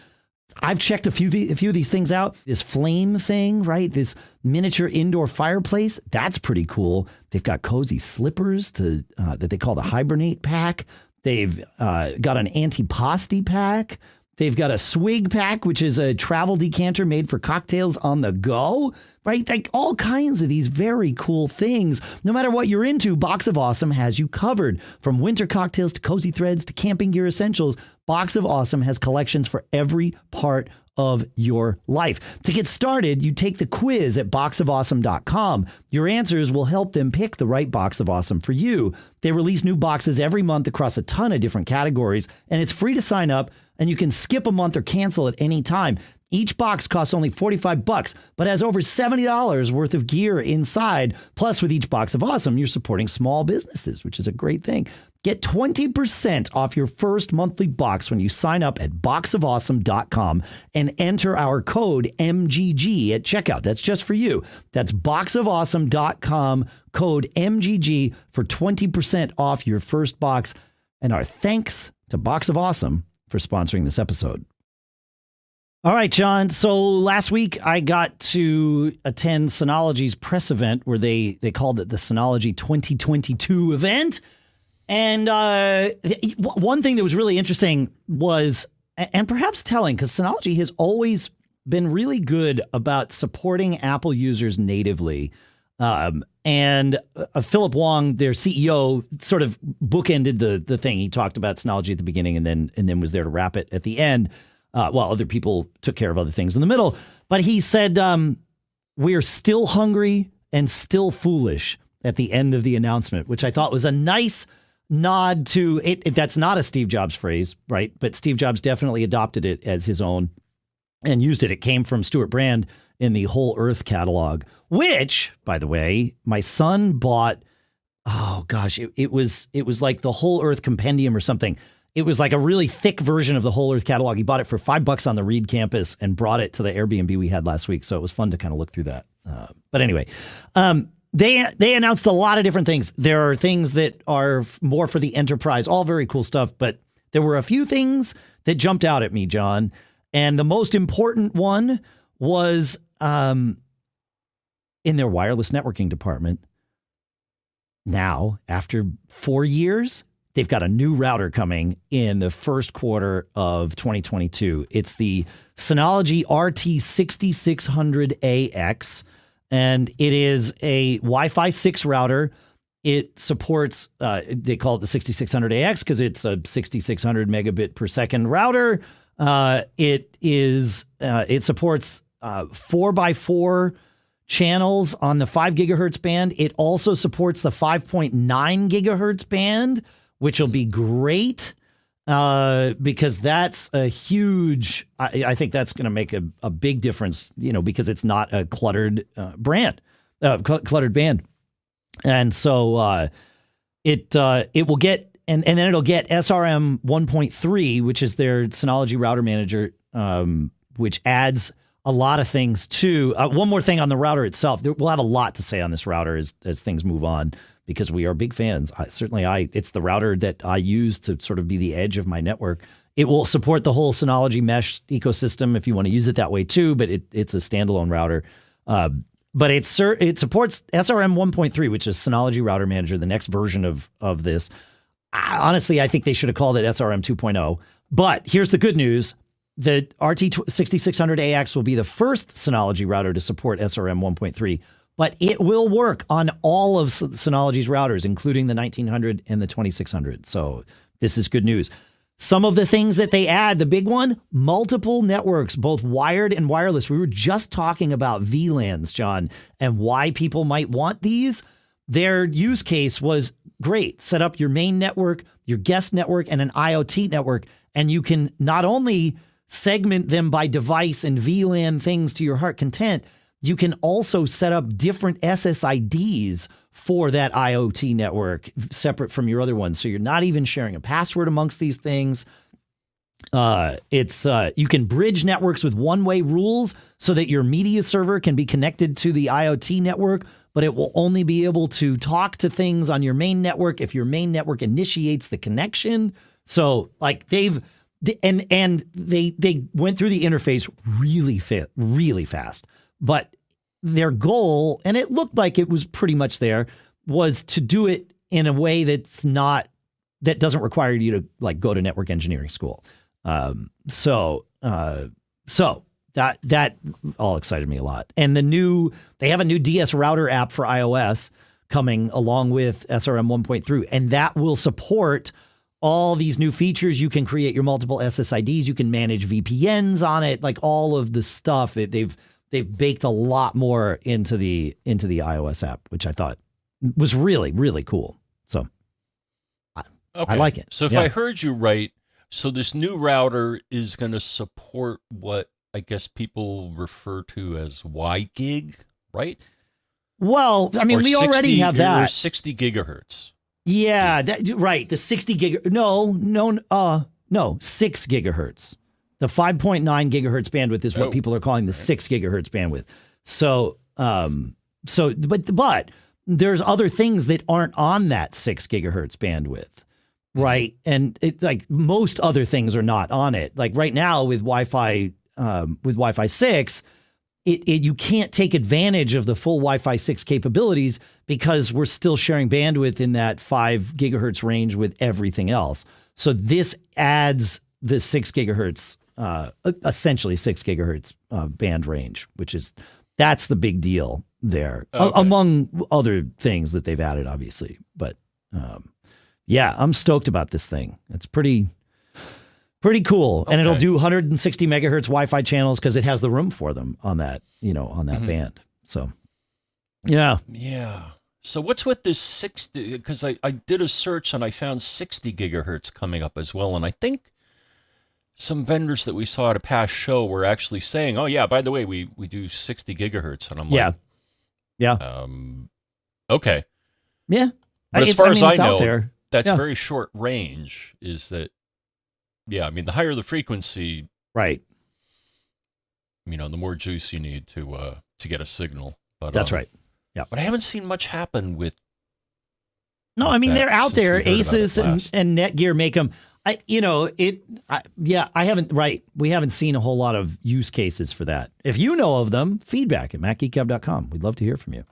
I've checked a few of these things out. This flame thing, right? This miniature indoor fireplace, that's pretty cool. They've got cozy slippers that they call the Hibernate Pack. They've got an antipasti pack. They've got a swig pack, which is a travel decanter made for cocktails on the go. right? Like all kinds of these very cool things. No matter what you're into, Box of Awesome has you covered. From winter cocktails to cozy threads to camping gear essentials, Box of Awesome has collections for every part of your life. To get started, you take the quiz at boxofawesome.com. Your answers will help them pick the right Box of Awesome for you. They release new boxes every month across a ton of different categories, and it's free to sign up, and you can skip a month or cancel at any time. Each box costs only $45, but has over $70 worth of gear inside. Plus, with each Box of Awesome, you're supporting small businesses, which is a great thing. Get 20% off your first monthly box when you sign up at boxofawesome.com and enter our code MGG at checkout. That's just for you. That's boxofawesome.com, code MGG for 20% off your first box. And our thanks to Box of Awesome for sponsoring this episode. All right, John. So last week I got to attend Synology's press event where they called it the Synology 2022 event. And one thing that was really interesting was, and perhaps telling, because Synology has always been really good about supporting Apple users natively. And Philip Wong, their CEO, sort of bookended the thing. He talked about Synology at the beginning and then was there to wrap it at the end. While other people took care of other things in the middle. But he said, we're still hungry and still foolish at the end of the announcement, which I thought was a nice nod to it. That's not a Steve Jobs phrase, right? But Steve Jobs definitely adopted it as his own and used it. It came from Stuart Brand in the Whole Earth catalog, which, by the way, my son bought. Oh gosh, it was like the Whole Earth Compendium or something. It was like a really thick version of the Whole Earth catalog. He bought it for $5 on the Reed campus and brought it to the Airbnb we had last week. So it was fun to kind of look through that. But anyway, they announced a lot of different things. There are things that are more for the enterprise, all very cool stuff. But there were a few things that jumped out at me, John. And the most important one was in their wireless networking department. Now, after 4 years, they've got a new router coming in the first quarter of 2022. It's the Synology RT6600AX, and it is a Wi-Fi 6 router. It supports, they call it the 6600AX because it's a 6600 megabit per second router. It supports 4x4 channels on the 5 gigahertz band. It also supports the 5.9 gigahertz band, which will be great because that's a huge, I think that's going to make a big difference, because it's not a cluttered cluttered band. And so it will get, and then it'll get SRM 1.3, which is their Synology router manager, which adds a lot of things too. One more thing on the router itself. We'll have a lot to say on this router as things move on, because we are big fans. It's the router that I use to sort of be the edge of my network. It will support the whole Synology mesh ecosystem if you want to use it that way too, but it's a standalone router. But it supports SRM 1.3, which is Synology Router Manager, the next version of this. Honestly, I think they should have called it SRM 2.0. But here's the good news. The RT6600AX will be the first Synology router to support SRM 1.3. But it will work on all of Synology's routers, including the 1900 and the 2600. So this is good news. Some of the things that they add, the big one, multiple networks, both wired and wireless. We were just talking about VLANs, John, and why people might want these. Their use case was great. Set up your main network, your guest network, and an IoT network. And you can not only segment them by device and VLAN things to your heart content, you can also set up different SSIDs for that IoT network separate from your other ones. So you're not even sharing a password amongst these things. You can bridge networks with one-way rules so that your media server can be connected to the IoT network, but it will only be able to talk to things on your main network if your main network initiates the connection. So like they went through the interface really fast. But their goal, and it looked like it was pretty much there, was to do it in a way that doesn't require you to like go to network engineering school. So that all excited me a lot. And they have a new DS router app for iOS coming along with SRM 1.3, and that will support all these new features. You can create your multiple SSIDs. You can manage VPNs on it, like all of the stuff that they've baked a lot more into the iOS app, which I thought was really, really cool. So I like it. So if I heard you right, so this new router is going to support what I guess people refer to as WiGig, right? Well, I mean, we already have that. Or 60 gigahertz. Yeah, right. The 60 gigahertz. No, 6 gigahertz. The 5.9 gigahertz bandwidth is what people are calling the 6 gigahertz bandwidth. So, but there's other things that aren't on that 6 gigahertz bandwidth, right? And like most other things are not on it. Like right now with Wi-Fi 6, you can't take advantage of the full Wi-Fi 6 capabilities because we're still sharing bandwidth in that 5 gigahertz range with everything else. So this adds the 6 gigahertz, essentially 6 gigahertz band range, that's the big deal there, among other things that they've added, obviously. But yeah, I'm stoked about this thing. It's pretty cool. And it'll do 160 megahertz Wi-Fi channels because it has the room for them on that, on that band. So, yeah. Yeah. So what's with this 60? Because I did a search and I found 60 gigahertz coming up as well. And I think some vendors that we saw at a past show were actually saying, oh, yeah, by the way, we do 60 gigahertz. And I'm like, yeah. Okay. Yeah. But as far as I it's know, out there. That's very short range. Is that? Yeah, I mean, the higher the frequency, right? The more juice you need to get a signal. But that's right. Yeah, but I haven't seen much happen with. No, I mean they're out there. Asus and Netgear make them. I haven't. Right, we haven't seen a whole lot of use cases for that. If you know of them, feedback@macgeekgab.com. We'd love to hear from you.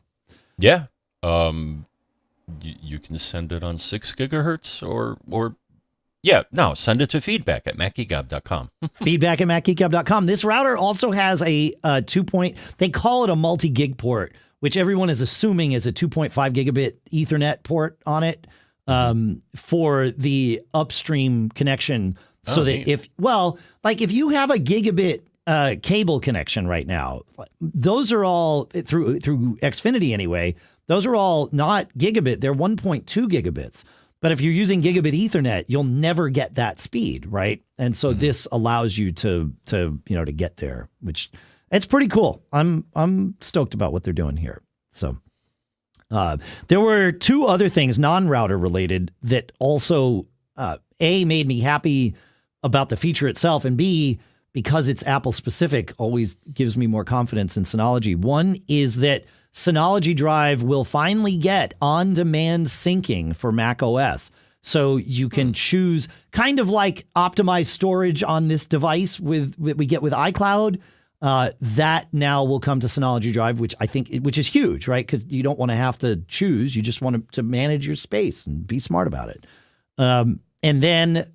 Yeah, you can send it on 6 gigahertz or. Yeah, no, send it to feedback@macgeekgab.com. Feedback@macgeekgab.com. This router also has a 2. They call it a multi-gig port, which everyone is assuming is a 2.5 gigabit Ethernet port on it for the upstream connection. So that if you have a gigabit cable connection right now, those are all through Xfinity anyway. Those are all not gigabit. They're 1.2 gigabits. But if you're using gigabit Ethernet, you'll never get that speed, right? And so this allows you to get there, which it's pretty cool. I'm stoked about what they're doing here. So there were 2 other things non-router related that also A, made me happy about the feature itself, and B, because it's Apple specific, always gives me more confidence in Synology. One is that Synology Drive will finally get on-demand syncing for Mac OS. So you can choose kind of like optimized storage on this device we get with iCloud. That now will come to Synology Drive, which is huge, right? Because you don't want to have to choose. You just want to manage your space and be smart about it. And then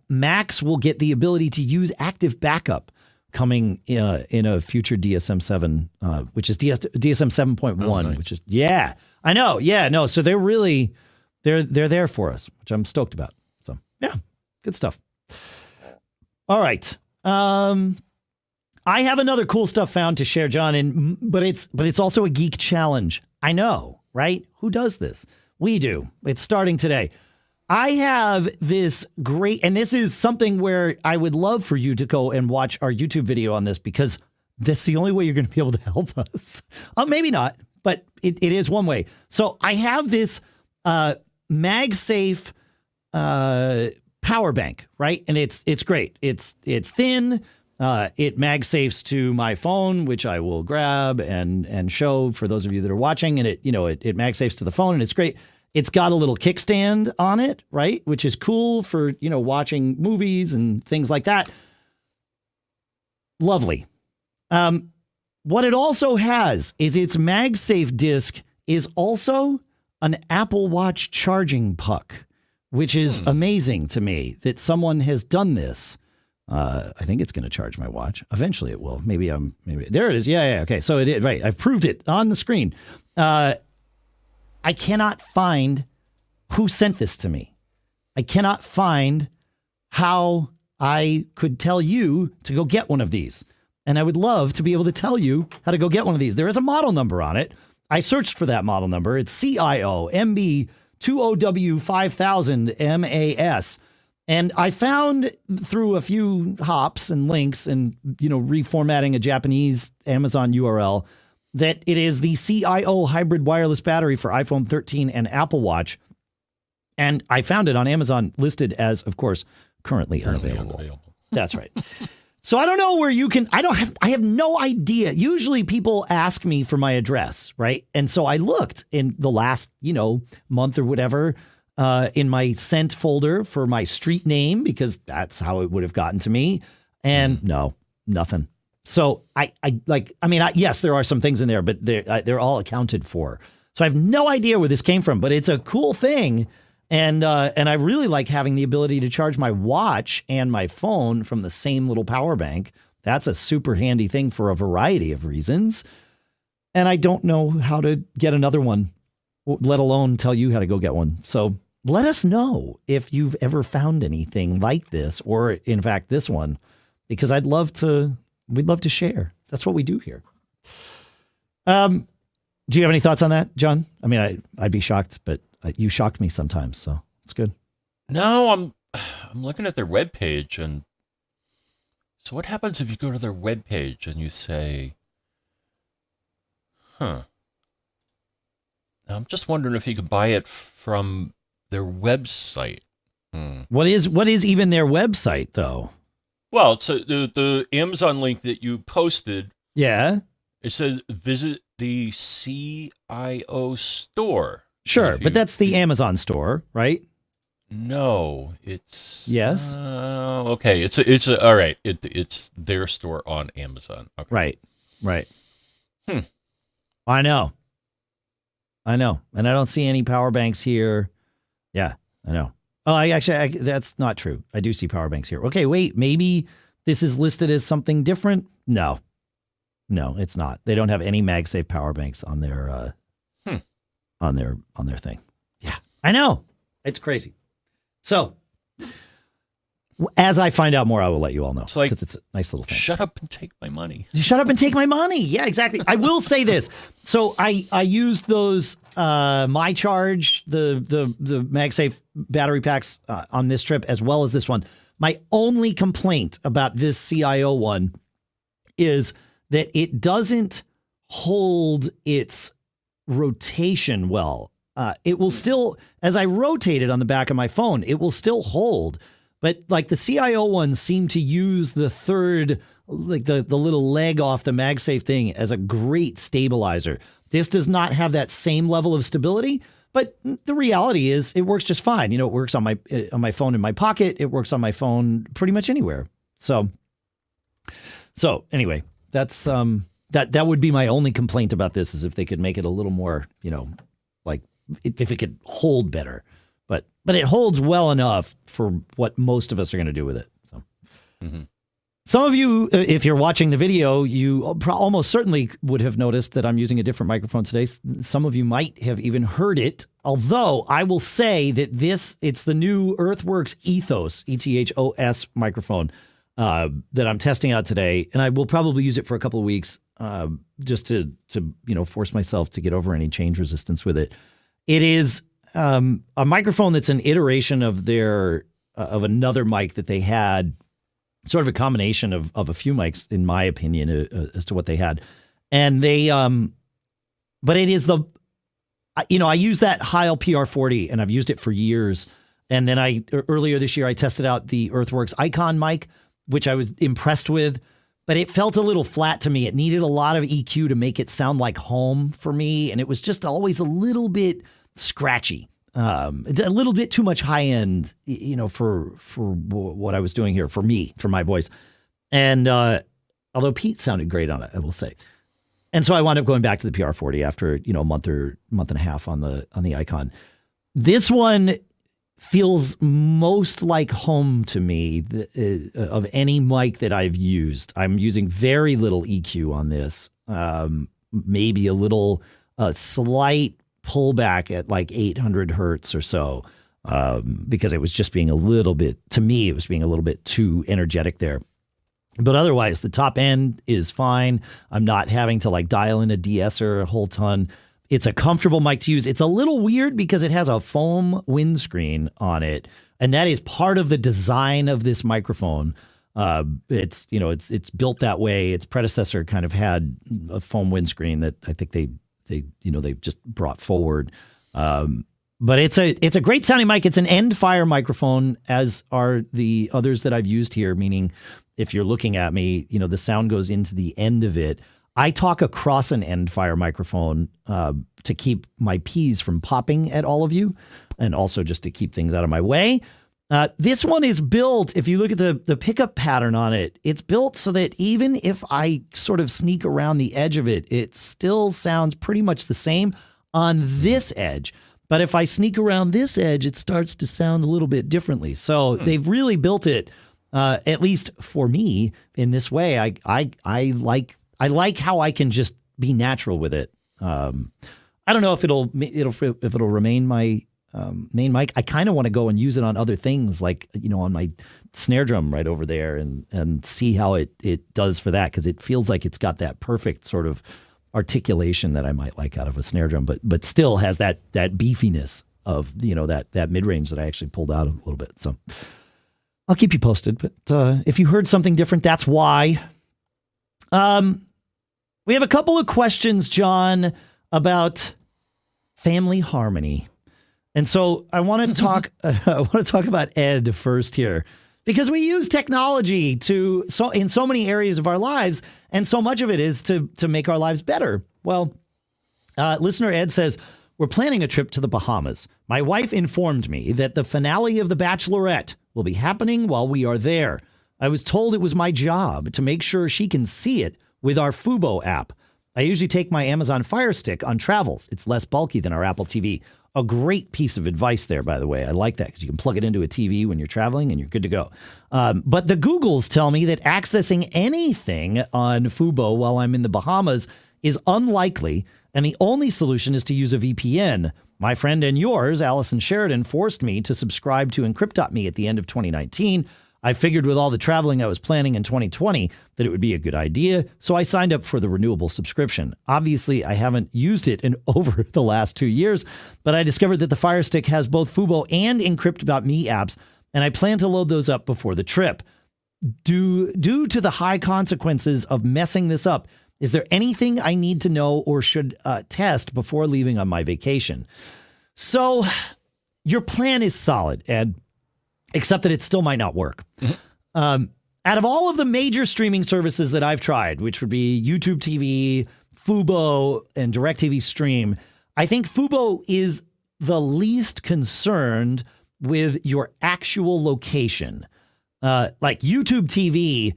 Macs will get the ability to use active backup coming in a future DSM-7, which is DSM 7.1, nice. which is, I know. Yeah, no. So they're there for us, which I'm stoked about. So yeah, good stuff. All right. I have another cool stuff found to share, John, but it's also a geek challenge. I know, right? Who does this? We do. It's starting today. I have this great, and this is something where I would love for you to go and watch our YouTube video on this, because that's the only way you're going to be able to help us. Maybe not, but it is one way. So I have this MagSafe power bank, right? And it's great. It's thin. It MagSafes to my phone, which I will grab and show for those of you that are watching. And it MagSafes to the phone, and it's great. It's got a little kickstand on it, right? Which is cool for, watching movies and things like that. Lovely. What it also has is its MagSafe disc is also an Apple Watch charging puck, which is amazing to me that someone has done this. I think it's going to charge my watch. Eventually it will. Maybe there it is. Yeah. Okay. So it is right. I've proved it on the screen. I cannot find who sent this to me. I cannot find how I could tell you to go get one of these. And I would love to be able to tell you how to go get one of these. There is a model number on it. I searched for that model number. It's CIO-MB20W5000 MAS. And I found through a few hops and links and, reformatting a Japanese Amazon URL that it is the CIO hybrid wireless battery for iPhone 13 and Apple Watch. And I found it on Amazon listed as, of course, currently unavailable. That's right. So I don't know where you can, I have no idea. Usually people ask me for my address, right? And so I looked in the last, month or whatever, in my sent folder for my street name, because that's how it would have gotten to me. And no, nothing. So yes, there are some things in there, but they're all accounted for. So I have no idea where this came from, but it's a cool thing. And I really like having the ability to charge my watch and my phone from the same little power bank. That's a super handy thing for a variety of reasons. And I don't know how to get another one, let alone tell you how to go get one. So let us know if you've ever found anything like this, or in fact, this one, because we'd love to share. That's what we do here. Do you have any thoughts on that, John? I mean, I'd be shocked, but you shocked me sometimes, so it's good. No, I'm looking at their webpage, and so what happens if you go to their webpage and you say, I'm just wondering if you could buy it from their website. What is even their website, though? Well, so the Amazon link that you posted, yeah, it says visit the CIO store. Sure, but that's the Amazon store, right? No, it's yes. Okay, it's all right. It's their store on Amazon. Okay. Right. I know, and I don't see any power banks here. Yeah, I know. Oh, that's not true. I do see power banks here. Okay, wait, maybe this is listed as something different. No, it's not. They don't have any MagSafe power banks on their on their thing. Yeah, I know. It's crazy. So as I find out more, I will let you all know. Because it's a nice little thing. Shut up and take my money. Shut up and take my money. Yeah, exactly. I will say this. So I used those MyCharge, the MagSafe battery packs on this trip, as well as this one. My only complaint about this CIO one is that it doesn't hold its rotation well. It will still, as I rotate it on the back of my phone, it will still hold. But like the CIO ones seem to use the third, like the little leg off the MagSafe thing as a great stabilizer. This does not have that same level of stability, but the reality is it works just fine. It works on my phone in my pocket. It works on my phone pretty much anywhere. So anyway, that's that would be my only complaint about this, is if they could make it a little more, like if it could hold better. But it holds well enough for what most of us are going to do with it. So, Some of you, if you're watching the video, you almost certainly would have noticed that I'm using a different microphone today. Some of you might have even heard it. Although I will say that it's the new Earthworks Ethos, ETHOS microphone that I'm testing out today, and I will probably use it for a couple of weeks just to force myself to get over any change resistance with it. It is a microphone that's an iteration of of another mic that they had, sort of a combination of a few mics, in my opinion, as to what they had. And but it is I use that Heil PR40, and I've used it for years. And then earlier this year, I tested out the Earthworks Icon mic, which I was impressed with, but it felt a little flat to me. It needed a lot of EQ to make it sound like home for me. And it was just always a little bit scratchy, a little bit too much high end, for what I was doing here, for me, for my voice. And although Pete sounded great on it, I will say. And so I wound up going back to the PR40 after, a month and a half on the Icon. This one feels most like home to me of any mic that I've used. I'm using very little EQ on this, maybe a little slight pullback at like 800 hertz or so, because it was just being a little bit, to me, it was being a little bit too energetic there. But otherwise, the top end is fine. I'm not having to like dial in a de-esser a whole ton. It's a comfortable mic to use. It's a little weird because it has a foam windscreen on it, and that is part of the design of this microphone. It's built that way. Its predecessor kind of had a foam windscreen that I think they just brought forward. But it's a great sounding mic. It's an end fire microphone, as are the others that I've used here, meaning if you're looking at me, the sound goes into the end of it. I talk across an end fire microphone to keep my P's from popping at all of you, and also just to keep things out of my way. This one is built, if you look at the pickup pattern on it, it's built so that even if I sort of sneak around the edge of it, it still sounds pretty much the same on this edge. But if I sneak around this edge, it starts to sound a little bit differently. So they've really built it, at least for me, in this way. I like how I can just be natural with it. I don't know if it'll remain my main mic. I kind of want to go and use it on other things, like on my snare drum right over there, and see how it does for that, because it feels like it's got that perfect sort of articulation that I might like out of a snare drum, but still has that beefiness of that mid range that I actually pulled out a little bit. So I'll keep you posted. But if you heard something different, that's why. We have a couple of questions, John, about family harmony. And so I want to talk about Ed first here, because we use technology in so many areas of our lives, and so much of it is to make our lives better. Well, listener Ed says, we're planning a trip to the Bahamas. My wife informed me that the finale of The Bachelorette will be happening while we are there. I was told it was my job to make sure she can see it with our Fubo app. I usually take my Amazon Fire Stick on travels. It's less bulky than our Apple TV. A great piece of advice there, by the way. I like that, because you can plug it into a TV when you're traveling and you're good to go. But the Googles tell me that accessing anything on Fubo while I'm in the Bahamas is unlikely, and the only solution is to use a VPN. My friend and yours, Allison Sheridan, forced me to subscribe to Encrypt.me at the end of 2019. I figured with all the traveling I was planning in 2020 that it would be a good idea, so I signed up for the renewable subscription. Obviously, I haven't used it in over the last 2 years, but I discovered that the Fire Stick has both Fubo and Encrypt.me apps, and I plan to load those up before the trip. Due to the high consequences of messing this up, is there anything I need to know or should test before leaving on my vacation? So your plan is solid, Ed, except that it still might not work. Mm-hmm. Out of all of the major streaming services that I've tried, which would be YouTube TV, Fubo, and DirecTV Stream, I think Fubo is the least concerned with your actual location. Like YouTube TV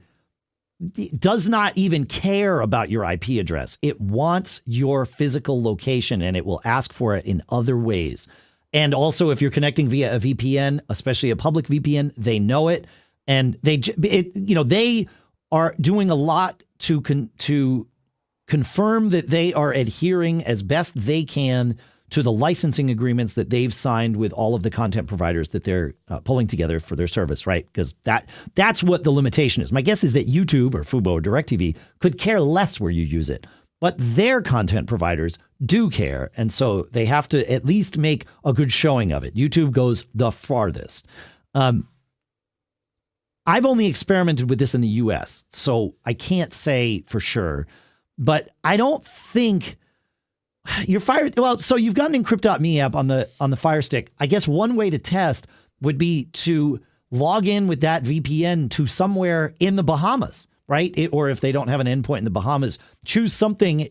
does not even care about your IP address. It wants your physical location, and it will ask for it in other ways. And also, if you're connecting via a VPN, especially a public VPN, they know it, and they are doing a lot to confirm that they are adhering as best they can to the licensing agreements that they've signed with all of the content providers that they're pulling together for their service, right? Because that's what the limitation is. My guess is that YouTube or Fubo or DirecTV could care less where you use it. But their content providers do care, and so they have to at least make a good showing of it. YouTube goes the farthest. I've only experimented with this in the US, so I can't say for sure. But I don't think your so you've got an Encrypt.me app on the Fire Stick. I guess one way to test would be to log in with that VPN to somewhere in the Bahamas. Right? Or if they don't have an endpoint in the Bahamas, choose something,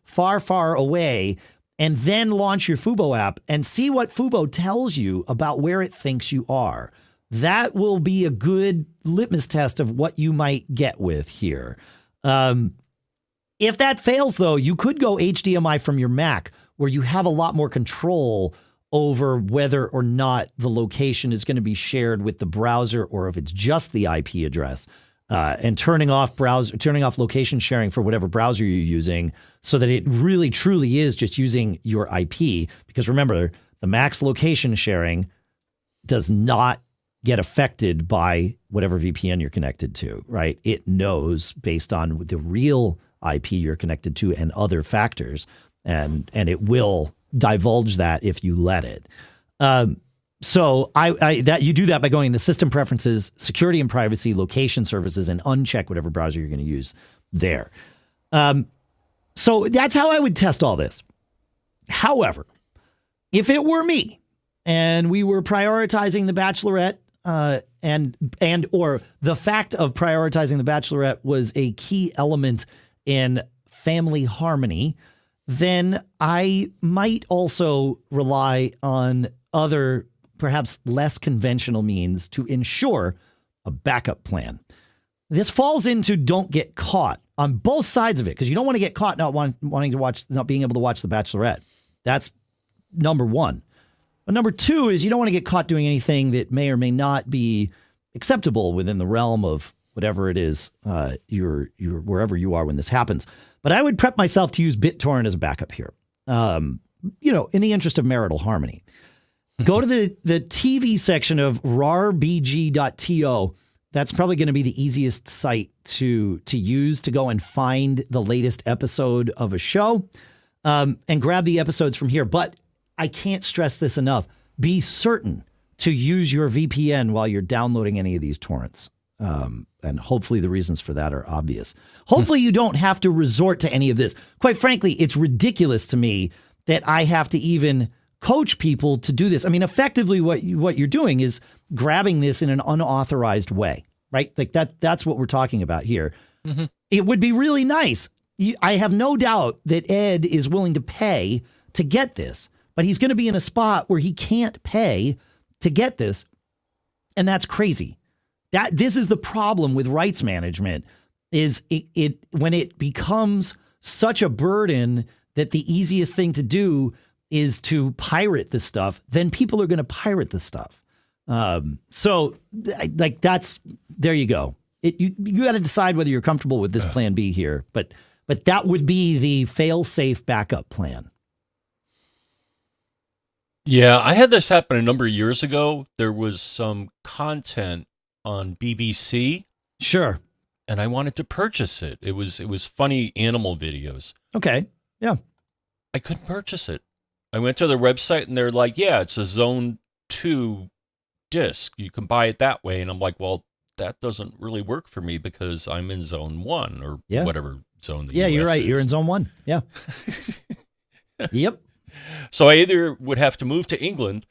far, far away, and then launch your Fubo app and see what Fubo tells you about where it thinks you are. That will be a good litmus test of what you might get with here. If that fails, though, you could go HDMI from your Mac, where you have a lot more control over whether or not the location is going to be shared with the browser or if it's just the IP address, and turning off location sharing for whatever browser you're using so that it really truly is just using your IP. Because remember, the max location sharing does not get affected by whatever VPN you're connected to, right? It knows based on the real IP you're connected to and other factors, and it will divulge that if you let it. So that you do that by going to System Preferences, Security and Privacy, Location Services, and uncheck whatever browser you're going to use there. So that's how I would test all this. However, if it were me and we were prioritizing The Bachelorette, and or the fact of prioritizing The Bachelorette was a key element in family harmony, then I might also rely on other, perhaps less conventional means to ensure a backup plan. This falls into don't get caught on both sides of it, because you don't want to get caught not being able to watch The Bachelorette. That's number one. But number two is you don't want to get caught doing anything that may or may not be acceptable within the realm of whatever it is, you're wherever you are when this happens. But I would prep myself to use BitTorrent as a backup here, in the interest of marital harmony. Go to the TV section of rarbg.to. That's probably going to be the easiest site to use to go and find the latest episode of a show, and grab the episodes from here. But I can't stress this enough. Be certain to use your VPN while you're downloading any of these torrents. And hopefully the reasons for that are obvious. Hopefully you don't have to resort to any of this. Quite frankly, it's ridiculous to me that I have to even coach people to do this. I mean, effectively what you're doing is grabbing this in an unauthorized way, right? Like that's what we're talking about here. Mm-hmm. It would be really nice. I have no doubt that Ed is willing to pay to get this, but he's going to be in a spot where he can't pay to get this. And that's crazy. This is the problem with rights management, is it when it becomes such a burden that the easiest thing to do is to pirate the stuff, then people are going to pirate the stuff. So there you go. You got to decide whether you're comfortable with this plan B here, but that would be the fail-safe backup plan. Yeah, I had this happen a number of years ago. There was some content on BBC. Sure. And I wanted to purchase it. It was funny animal videos. Okay. Yeah. I couldn't purchase it. I went to their website and they're like, yeah, it's a Zone 2 disc. You can buy it that way. And I'm like, well, that doesn't really work for me because I'm in Zone 1 or whatever zone the US you're right. is. You're in Zone 1. Yeah. Yep. So I either would have to move to England,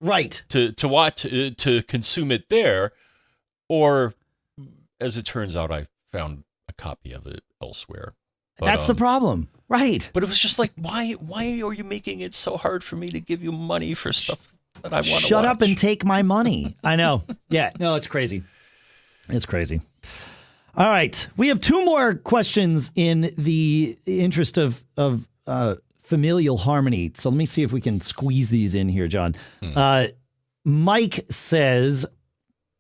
right, to consume it there, or as it turns out, I found a copy of it elsewhere. But, that's the problem, right? But it was just like, why are you making it so hard for me to give you money for stuff that I want to watch? Shut up and take my money. I know. Yeah, no, it's crazy. It's crazy. All right, we have two more questions in the interest of familial harmony. So let me see if we can squeeze these in here, John. Mike says,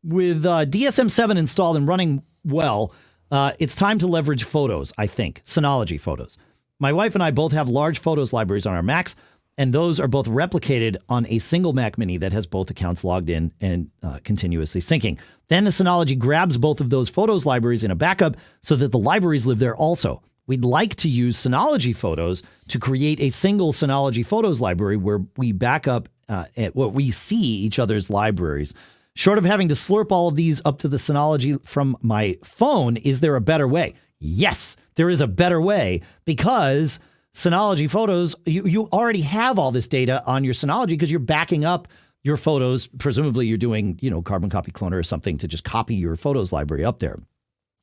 with DSM-7 installed and running well, it's time to leverage photos, I think. Synology photos. My wife and I both have large photos libraries on our Macs, and those are both replicated on a single Mac Mini that has both accounts logged in and continuously syncing. Then the Synology grabs both of those photos libraries in a backup so that the libraries live there also. We'd like to use Synology photos to create a single Synology photos library where we back up at what we see each other's libraries. Short of having to slurp all of these up to the Synology from my phone, is there a better way? Yes, there is a better way, because Synology photos, you already have all this data on your Synology because you're backing up your photos. Presumably you're doing, carbon copy cloner or something to just copy your photos library up there.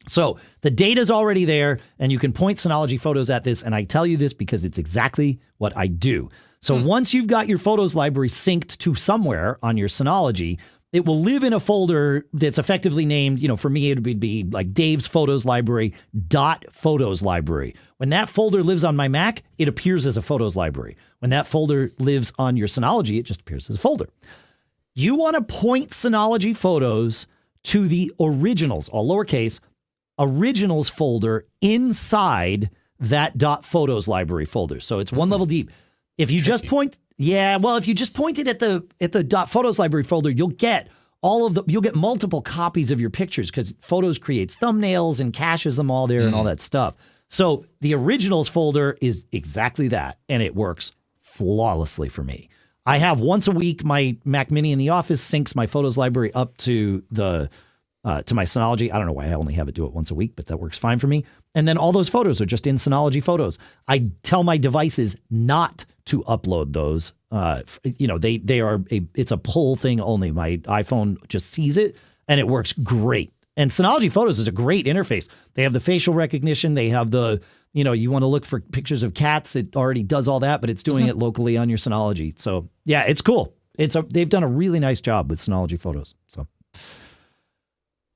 So the data's already there, and you can point Synology photos at this. And I tell you this because it's exactly what I do. So once you've got your photos library synced to somewhere on your Synology, It will live in a folder that's effectively named, for me, it would be like Dave's Photos Library, .photos library. When that folder lives on my Mac, it appears as a photos library. When that folder lives on your Synology, it just appears as a folder. You want to point Synology photos to the originals, all lowercase, originals folder inside that .photos library folder. So it's one level deep. If you just point, if you just point it at the .photos library folder, you'll get multiple copies of your pictures because Photos creates thumbnails and caches them all there and all that stuff. So the originals folder is exactly that, and it works flawlessly for me. I have once a week, my Mac Mini in the office syncs my Photos library up to to my Synology. I don't know why I only have it do it once a week, but that works fine for me. And then all those photos are just in Synology Photos. I tell my devices not to upload those. It's a pull thing only. My iPhone just sees it and it works great. And Synology Photos is a great interface. They have the facial recognition. They have you want to look for pictures of cats. It already does all that, but it's doing it locally on your Synology. So yeah, it's cool. They've done a really nice job with Synology Photos. So,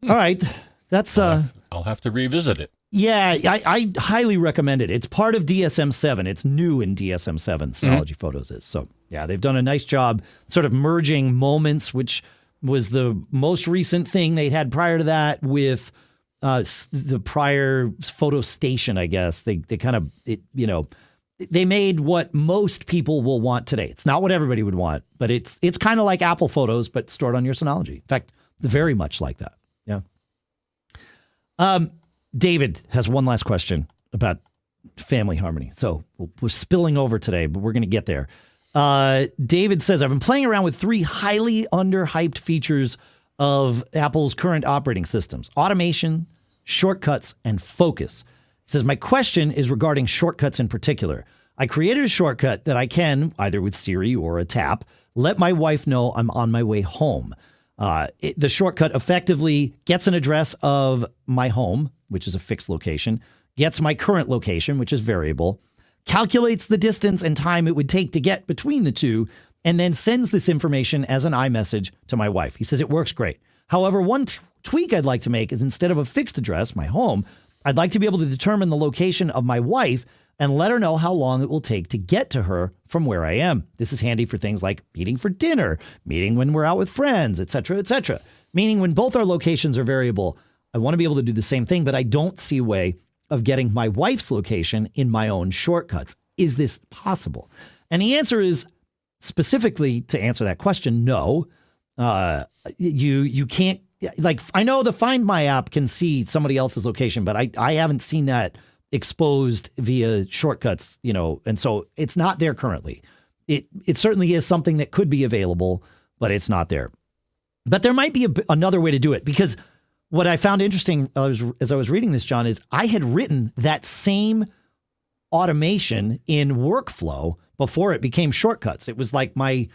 all right, that's I'll have to revisit it. Yeah, I highly recommend it. It's part of DSM-7. It's new in DSM-7, Synology Photos is. So yeah, they've done a nice job sort of merging Moments, which was the most recent thing they'd had prior to that, with the prior Photo Station, I guess. They kind of, they made what most people will want today. It's not what everybody would want, but it's kind of like Apple Photos, but stored on your Synology. In fact, very much like that. Yeah. David has one last question about family harmony. So we're spilling over today, but we're going to get there. David says, I've been playing around with 3 highly underhyped features of Apple's current operating systems: automation, shortcuts, and focus. He says, my question is regarding shortcuts in particular. I created a shortcut that I can, either with Siri or a tap, let my wife know I'm on my way home. The shortcut effectively gets an address of my home, which is a fixed location, gets my current location, which is variable, calculates the distance and time it would take to get between the two, and then sends this information as an iMessage to my wife. He says it works great. However, one tweak I'd like to make is, instead of a fixed address, my home, I'd like to be able to determine the location of my wife and let her know how long it will take to get to her from where I am. This is handy for things like meeting for dinner, meeting when we're out with friends, etc., etc. Meaning when both our locations are variable, I want to be able to do the same thing, but I don't see a way of getting my wife's location in my own shortcuts. Is this possible? And the answer is, specifically to answer that question, no. You can't, like, I know the Find My app can see somebody else's location, but I haven't seen that exposed via shortcuts, and so it's not there currently. It certainly is something that could be available, but it's not there. But there might be another way to do it, because what I found interesting as I was reading this, John, is I had written that same automation in Workflow before it became shortcuts. It was like my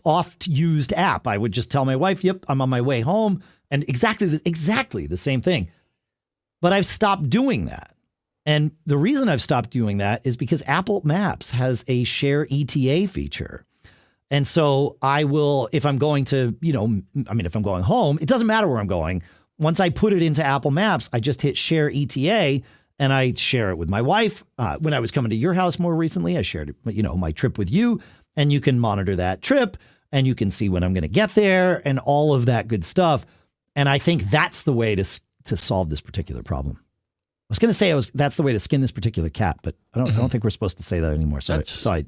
oft-used app. I would just tell my wife, yep, I'm on my way home, and exactly the same thing. But I've stopped doing that. And the reason I've stopped doing that is because Apple Maps has a share ETA feature. And so I will, if I'm going to, if I'm going home, it doesn't matter where I'm going. Once I put it into Apple Maps, I just hit share ETA and I share it with my wife. When I was coming to your house more recently, I shared, my trip with you, and you can monitor that trip and you can see when I'm going to get there and all of that good stuff. And I think that's the way to solve this particular problem. I was going to say that's the way to skin this particular cat, but I don't think we're supposed to say that anymore. So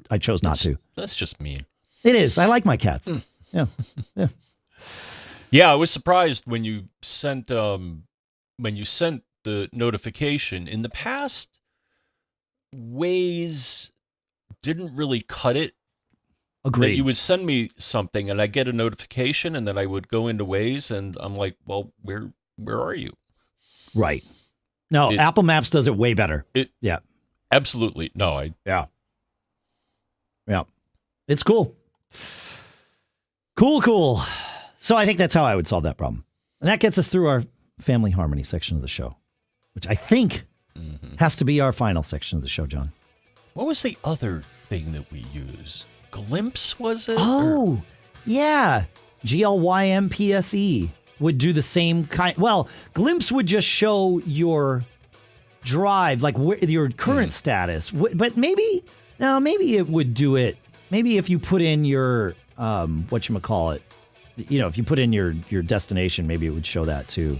I chose not to. That's just mean. It is. I like my cats. Yeah. Yeah, I was surprised when you sent the notification. In the past, Waze didn't really cut it. Agreed. That you would send me something and I get a notification, and then I would go into Waze and I'm like, well, where are you? Right. No, Apple Maps does it way better. Yeah. Absolutely. No, Yeah. It's cool. Cool. So I think that's how I would solve that problem. And that gets us through our family harmony section of the show, which I think has to be our final section of the show, John. What was the other thing that we use? Glimpse, was it? Oh, yeah. GLYMPSE would do the same kind. Well, Glimpse would just show your drive, like your current status. But maybe it would do it. Maybe if you put in your whatchamacallit, if you put in your destination, maybe it would show that too.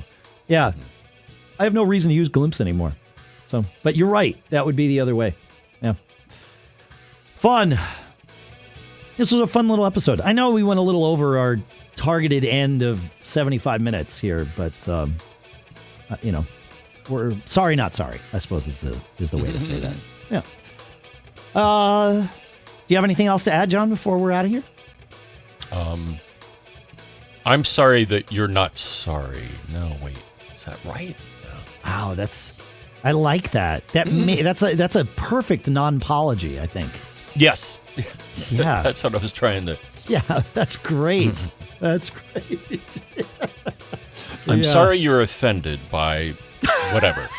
Yeah. I have no reason to use Glimpse anymore. So, but you're right. That would be the other way. Yeah. Fun. This was a fun little episode. I know we went a little over our targeted end of 75 minutes here, but we're sorry, not sorry, I suppose is the way to say that. Yeah. Do you have anything else to add, John, before we're out of here? I'm sorry that you're not sorry. No, wait. Is that right? No. Wow, I like that. That's a perfect non-apology, I think. Yes. Yeah. That's what I was trying to. Yeah, that's great. That's great. I'm sorry you're offended by whatever.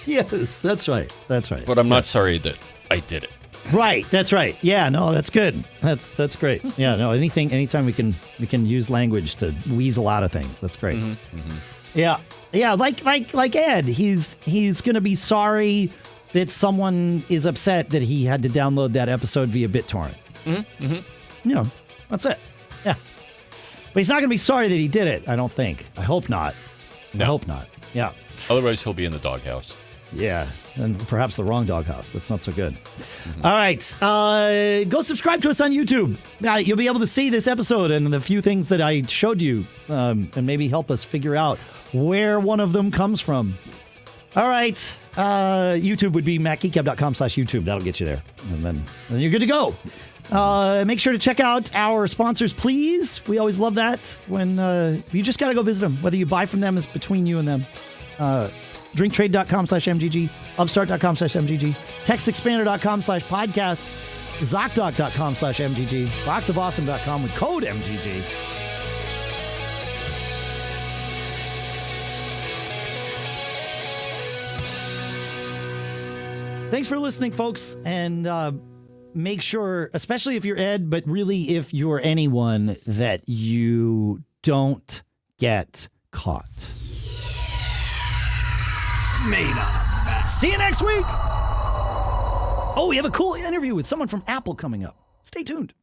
Yes, that's right. That's right. But I'm not sorry that I did it. Right, that's right. Yeah, no, that's good. That's great. Yeah, no, anytime we can use language to weasel out of things, that's great. Yeah. Yeah, like Ed, he's going to be sorry that someone is upset that he had to download that episode via BitTorrent. That's it. Yeah. But he's not going to be sorry that he did it, I don't think. I hope not. No. I hope not. Yeah. Otherwise, he'll be in the doghouse. Yeah, and perhaps the wrong doghouse. That's not so good. All right. Go subscribe to us on YouTube. You'll be able to see this episode and the few things that I showed you and maybe help us figure out where one of them comes from. All right. YouTube would be macgeekgab.com/YouTube. That'll get you there. And then you're good to go. Make sure to check out our sponsors, please. We always love that when you just got to go visit them. Whether you buy from them is between you and them. drinktrade.com/MGG, upstart.com/MGG, textexpander.com/podcast, Zocdoc.com/MGG, boxofawesome.com with code MGG. Thanks for listening, folks, and make sure, especially if you're Ed, but really if you're anyone, that you don't get caught. Made up. See you next week. Oh, we have a cool interview with someone from Apple coming up. Stay tuned.